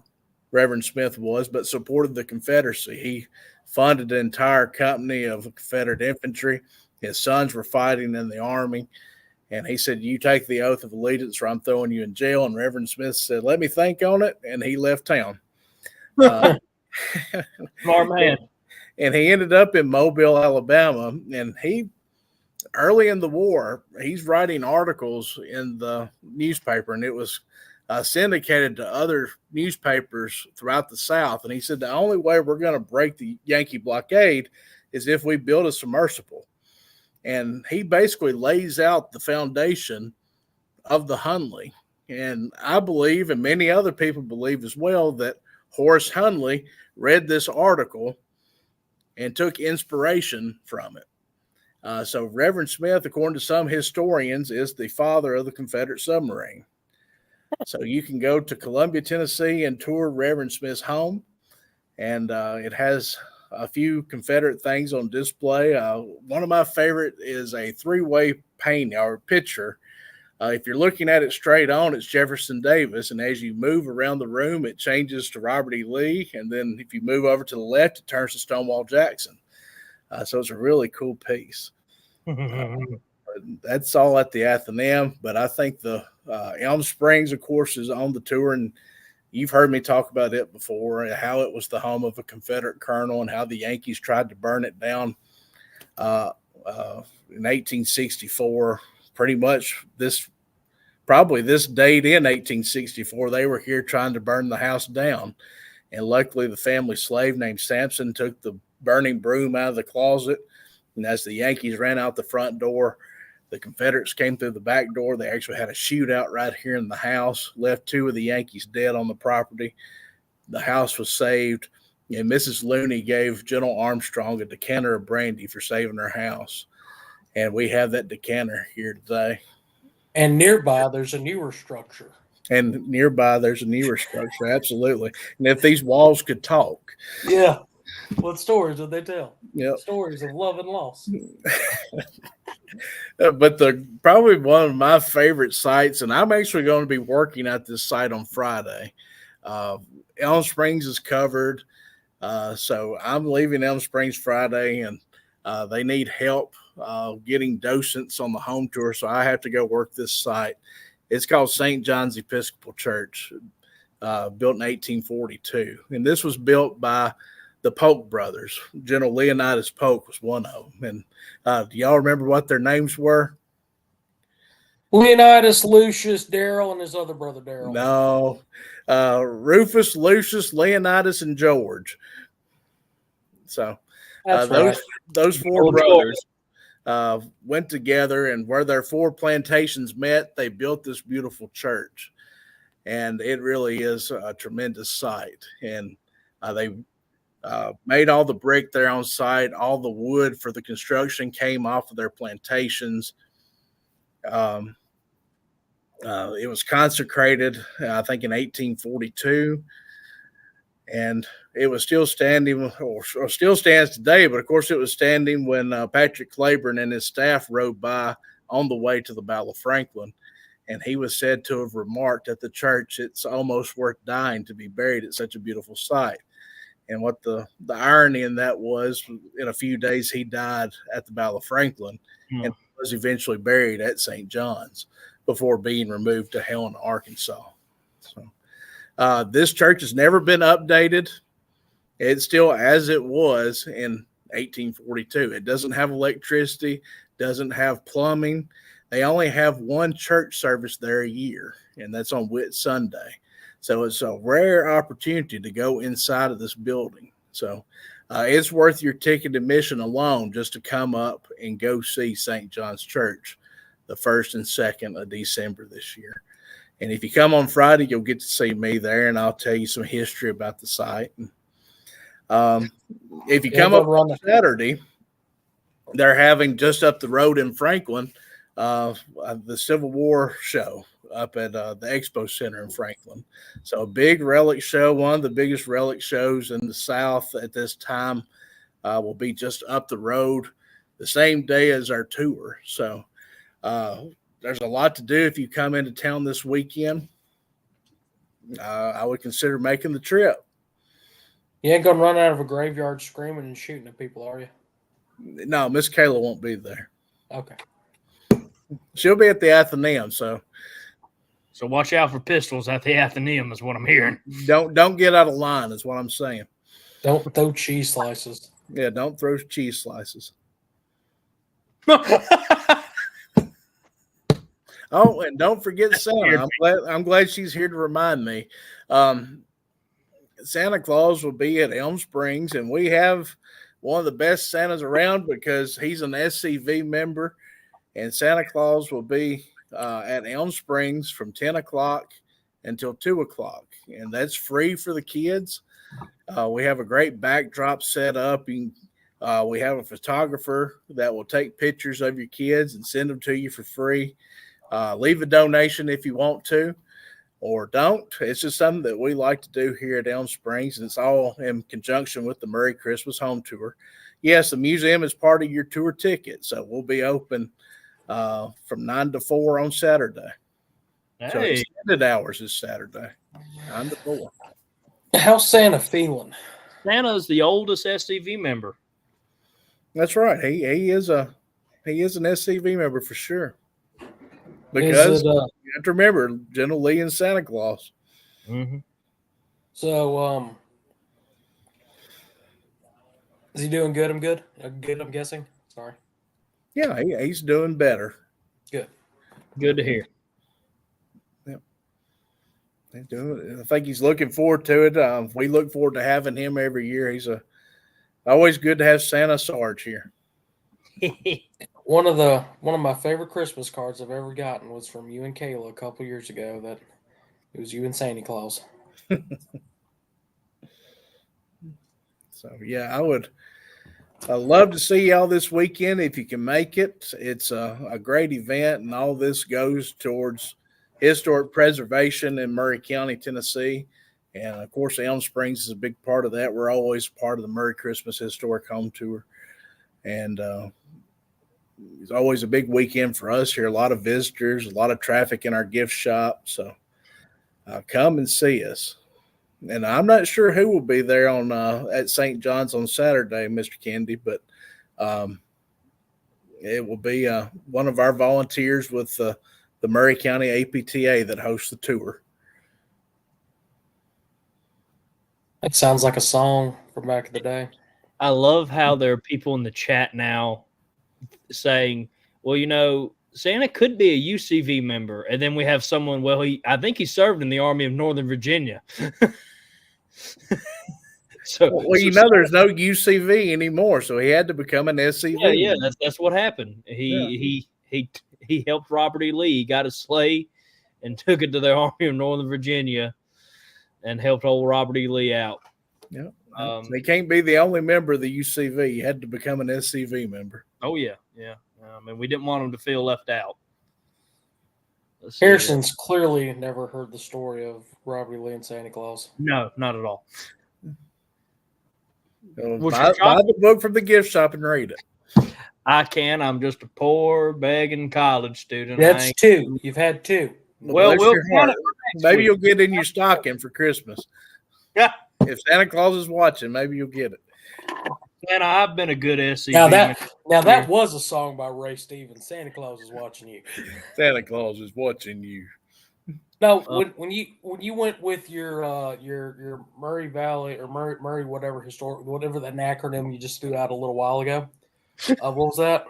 Reverend Smith was, but supported the Confederacy. He funded the entire company of Confederate infantry. His sons were fighting in the army. And he said, "You take the oath of allegiance or I'm throwing you in jail." And Reverend Smith said, "Let me think on it." And he left town. Smart man. And he ended up in Mobile, Alabama. And early in the war, he's writing articles in the newspaper, and it was syndicated to other newspapers throughout the South. And he said, the only way we're going to break the Yankee blockade is if we build a submersible. And he basically lays out the foundation of the Hundley. And I believe, and many other people believe as well, that Horace Hundley read this article and took inspiration from it. So Reverend Smith, according to some historians, is the father of the Confederate submarine. So you can go to Columbia, Tennessee, and tour Reverend Smith's home. And it has a few Confederate things on display. One of my favorite is a 3-way painting or picture. If you're looking at it straight on, it's Jefferson Davis. And as you move around the room, it changes to Robert E. Lee. And then if you move over to the left, it turns to Stonewall Jackson. So it's a really cool piece. That's all at the Athenaeum. But I think the Elm Springs, of course, is on the tour. And you've heard me talk about it before, how it was the home of a Confederate colonel and how the Yankees tried to burn it down in 1864. Pretty much probably this date in 1864, they were here trying to burn the house down. And luckily, the family slave named Sampson took the burning broom out of the closet. And as the Yankees ran out the front door, the Confederates came through the back door. They actually had a shootout right here in the house, left 2 of the Yankees dead on the property. The house was saved, and Mrs. Looney gave General Armstrong a decanter of brandy for saving her house. And we have that decanter here today. And nearby, there's a newer structure. Absolutely. And if these walls could talk. Yeah. What stories did they tell? Yep. Stories of love and loss. But probably one of my favorite sites, and I'm actually going to be working at this site on Friday. Elm Springs is covered. So I'm leaving Elm Springs Friday, and they need help getting docents on the home tour. So I have to go work this site. It's called St. John's Episcopal Church, built in 1842. And this was built by the Polk brothers. General Leonidas Polk was one of them. And do y'all remember what their names were? Leonidas, Lucius, Darrell, and his other brother Darrell. No. Rufus, Lucius, Leonidas, and George. So those 4 brothers went together, and where their 4 plantations met, they built this beautiful church. And it really is a tremendous site. And they made all the brick there on site. All the wood for the construction came off of their plantations. It was consecrated, I think, in 1842. And it was still standing, or still stands today. But, of course, it was standing when Patrick Claiborne and his staff rode by on the way to the Battle of Franklin. And he was said to have remarked at the church, it's almost worth dying to be buried at such a beautiful site. And what the irony in that was, in a few days, he died at the Battle of Franklin and was eventually buried at St. John's before being removed to Helena, Arkansas. So this church has never been updated. It's still as it was in 1842. It doesn't have electricity, doesn't have plumbing. They only have one church service there a year, and that's on Whit Sunday. So it's a rare opportunity to go inside of this building. So it's worth your ticket admission alone just to come up and go see St. John's Church the 1st and 2nd of December this year. And if you come on Friday, you'll get to see me there, and I'll tell you some history about the site. If you come up on Saturday, they're having just up the road in Franklin the Civil War show up at the Expo Center in Franklin. So a big relic show, one of the biggest relic shows in the South at this time, will be just up the road the same day as our tour. So there's a lot to do if you come into town this weekend. I would consider making the trip. You ain't gonna run out of a graveyard screaming and shooting at people, are you? No, Miss Kayla won't be there. Okay. She'll be at the Athenaeum, so watch out for pistols at the Athenaeum is what I'm hearing. Don't get out of line is what I'm saying. Don't throw cheese slices. Yeah, don't throw cheese slices. Oh, and don't forget Santa. I'm glad she's here to remind me. Santa Claus will be at Elm Springs, and we have one of the best Santas around because he's an SCV member, and Santa Claus will be at Elm Springs from 10 o'clock until 2 o'clock, and that's free for the kids. We have a great backdrop set up. We have a photographer that will take pictures of your kids and send them to you for free. Leave a donation if you want to, or don't. It's just something that we like to do here at Elm Springs, and it's all in conjunction with the Merry Christmas Home Tour. Yes, the museum is part of your tour ticket, so we'll be open from 9 to 4 on Saturday. Hey. So extended hours is Saturday, 9 to 4. How's Santa feeling? Santa's the oldest SCV member. That's right. He is an SCV member for sure. Because you have to remember General Lee and Santa Claus. Mm-hmm. So, is he doing good? Good, I'm guessing. Sorry. Yeah, he's doing better. Good. Good to hear. Yep. I think he's looking forward to it. We look forward to having him every year. He's always good to have Santa Sarge here. One of my favorite Christmas cards I've ever gotten was from you and Kayla a couple years ago. That it was you and Santa Claus. So yeah, I'd love to see y'all this weekend if you can make it. It's a great event, and all this goes towards historic preservation in Murray County, Tennessee. And of course, Elm Springs is a big part of that. We're always part of the Murray Christmas Historic Home Tour. And it's always a big weekend for us here. A lot of visitors, a lot of traffic in our gift shop. So come and see us. And I'm not sure who will be there on at St. John's on Saturday, Mr. Kennedy, but it will be one of our volunteers with the Murray County APTA that hosts the tour. That sounds like a song from back in the day. I love how there are people in the chat now saying, well, Santa could be a UCV member. And then we have someone, I think he served in the Army of Northern Virginia. There's no UCV anymore, so he had to become an SCV. Yeah, that's what happened. He helped Robert E. Lee. He got a sleigh and took it to the Army of Northern Virginia and helped old Robert E. Lee out. Yeah. He can't be the only member of the UCV. He had to become an SCV member. Oh, yeah. We didn't want him to feel left out. Harrison's clearly never heard the story of Robert E. Lee and Santa Claus. No, not at all. Buy the book from the gift shop and read it. I can. I'm just a poor, begging college student. That's two. You've had two. Well, maybe you'll get in your stocking for Christmas. Yeah. If Santa Claus is watching, maybe you'll get it. And I've been a good SCV. Now that was a song by Ray Stevens. Santa Claus is watching you. Santa Claus is watching you. No, when you went with your Murray Valley or Murray whatever that acronym you just threw out a little while ago. What was that?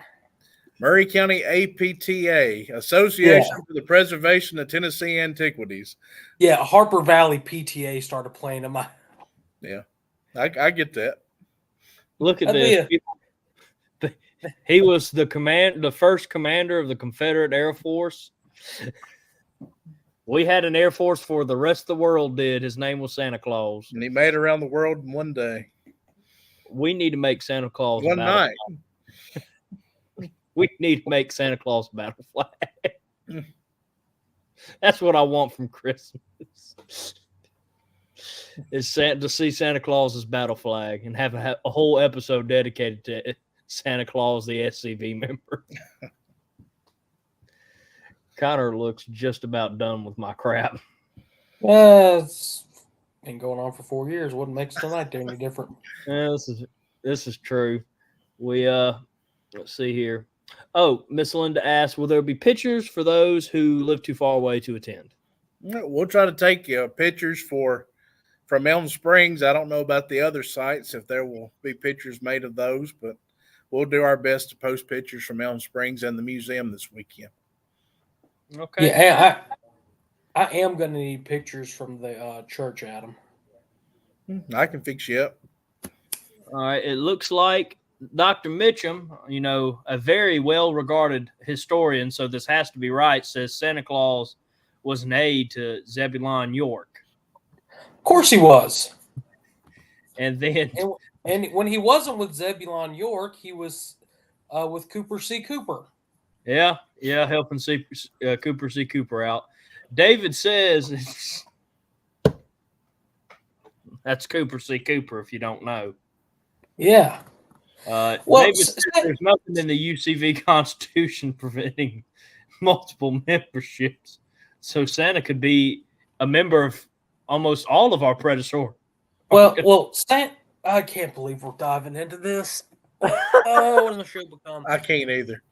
Murray County APTA, Association for the Preservation of Tennessee Antiquities. Yeah, Harper Valley PTA started playing in my. Yeah, I get that. Look at this. He was the first commander of the Confederate Air Force. We had an Air Force for the rest of the world did. His name was Santa Claus. And he made it around the world in one day. We need to make Santa Claus one night. We need to make Santa Claus battle flag. That's what I want from Christmas. Is to see Santa Claus's battle flag and have a whole episode dedicated to Santa Claus, the SCV member. Connor looks just about done with my crap. It's been going on for 4 years. What makes tonight any different? Yeah, this is true. We let's see here. Oh, Miss Linda asked, will there be pictures for those who live too far away to attend? We'll try to take pictures from Elm Springs. I don't know about the other sites, if there will be pictures made of those, but we'll do our best to post pictures from Elm Springs and the museum this weekend. Okay. Yeah, I am going to need pictures from the church, Adam. I can fix you up. All right. It looks like Dr. Mitchum, a very well-regarded historian, so this has to be right, says Santa Claus was an aide to Zebulon York. Of course he was. And then... And when he wasn't with Zebulon York, he was with Cooper C. Cooper. Yeah, helping Cooper C. Cooper out. David says that's Cooper C. Cooper, if you don't know. Yeah. David says there's nothing in the UCV Constitution preventing multiple memberships, so Santa could be a member of almost all of our predecessors. Well, Santa. I can't believe we're diving into this. What does the show become? I can't either.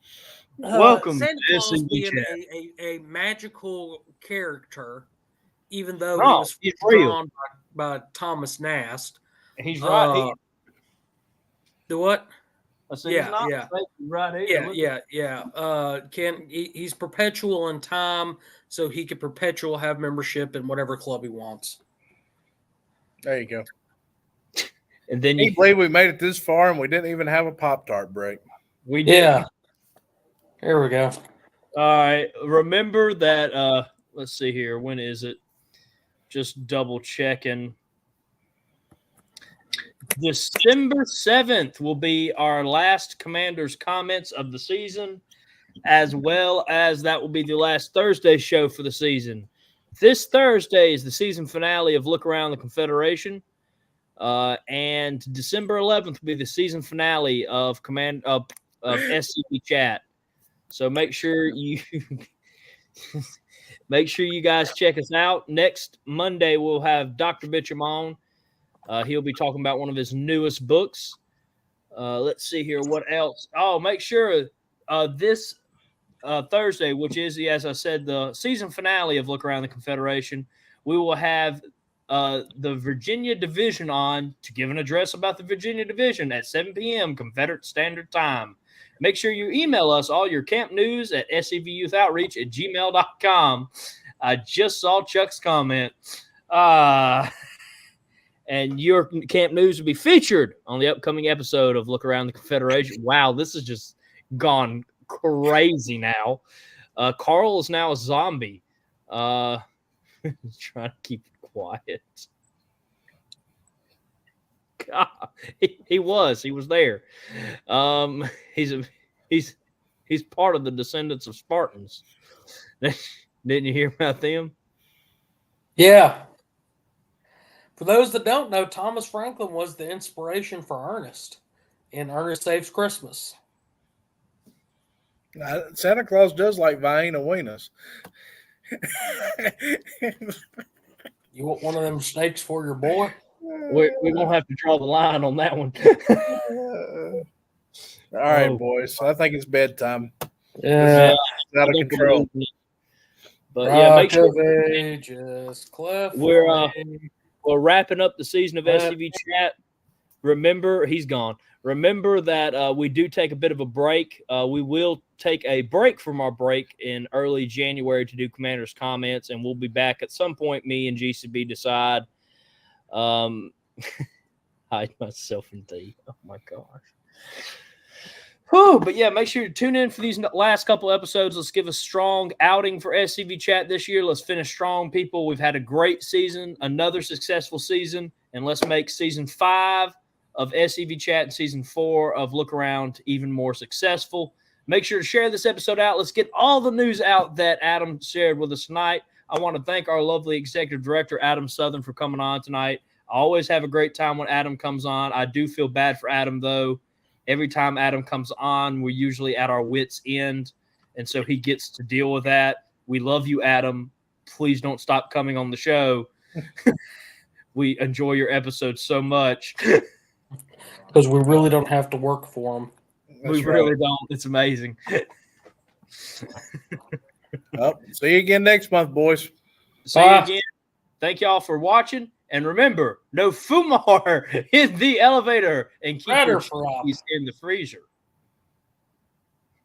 Welcome Santa to Claus being a magical character, even though he was drawn by Thomas Nast. He's right. Do what? I said he's not right here. Yeah. He's perpetual in time, so he can perpetual have membership in whatever club he wants. There you go. And then you believe we made it this far and we didn't even have a Pop-Tart break. We did. Yeah. Here we go. All right. Remember that let's see here. When is it? Just double checking. December 7th will be our last Commanders comments of the season, as well as that will be the last Thursday show for the season. This Thursday is the season finale of Look Around the Confederation, and December 11th will be the season finale of SCV Chat. So make sure you guys check us out. Next Monday we'll have Dr. Bitcham on. He'll be talking about one of his newest books. Let's see here. What else? Oh, make sure this Thursday, which is, as I said, the season finale of Look Around the Confederation, we will have the Virginia Division on to give an address about the Virginia Division at 7 p.m. Confederate Standard Time. Make sure you email us all your camp news at scvyouthOutreach@gmail.com. I just saw Chuck's comment. And your camp news will be featured on the upcoming episode of Look Around the Confederation. Wow, this has just gone crazy now. Carl is now a zombie. Trying to keep it quiet. God, he was there. He's part of the descendants of Spartans. Didn't you hear about them? Yeah. For those that don't know, Thomas Franklin was the inspiration for Ernest in Ernest Saves Christmas. Santa Claus does like Vienna wieners. You want one of them snakes for your boy? We're going to have to draw the line on that one. All right, boys. I think it's bedtime. Yeah. It's out of control. But yeah, make sure we're wrapping up the season of SCV Chat. Remember, he's gone. Remember that we do take a bit of a break. We will take a break from our break in early January to do Commander's comments, and we'll be back at some point. Me and GCB decide. Hide myself in thee. Oh my gosh. Whew, but yeah, make sure to tune in for these last couple episodes. Let's give a strong outing for SCV Chat this year. Let's finish strong, people. We've had a great season, another successful season, and let's make season 5 of SCV Chat and season 4 of Look Around even more successful. Make sure to share this episode out. Let's get all the news out that Adam shared with us tonight. I want to thank our lovely executive director, Adam Southern, for coming on tonight. I always have a great time when Adam comes on. I do feel bad for Adam, though. Every time Adam comes on, we're usually at our wits' end, and so he gets to deal with that. We love you, Adam. Please don't stop coming on the show. We enjoy your episodes so much. Because we really don't have to work for them. We really don't. It's amazing. Well, see you again next month, boys. See you again. Thank y'all for watching. And remember, no Fumar in the elevator, and keep your cheese in the freezer.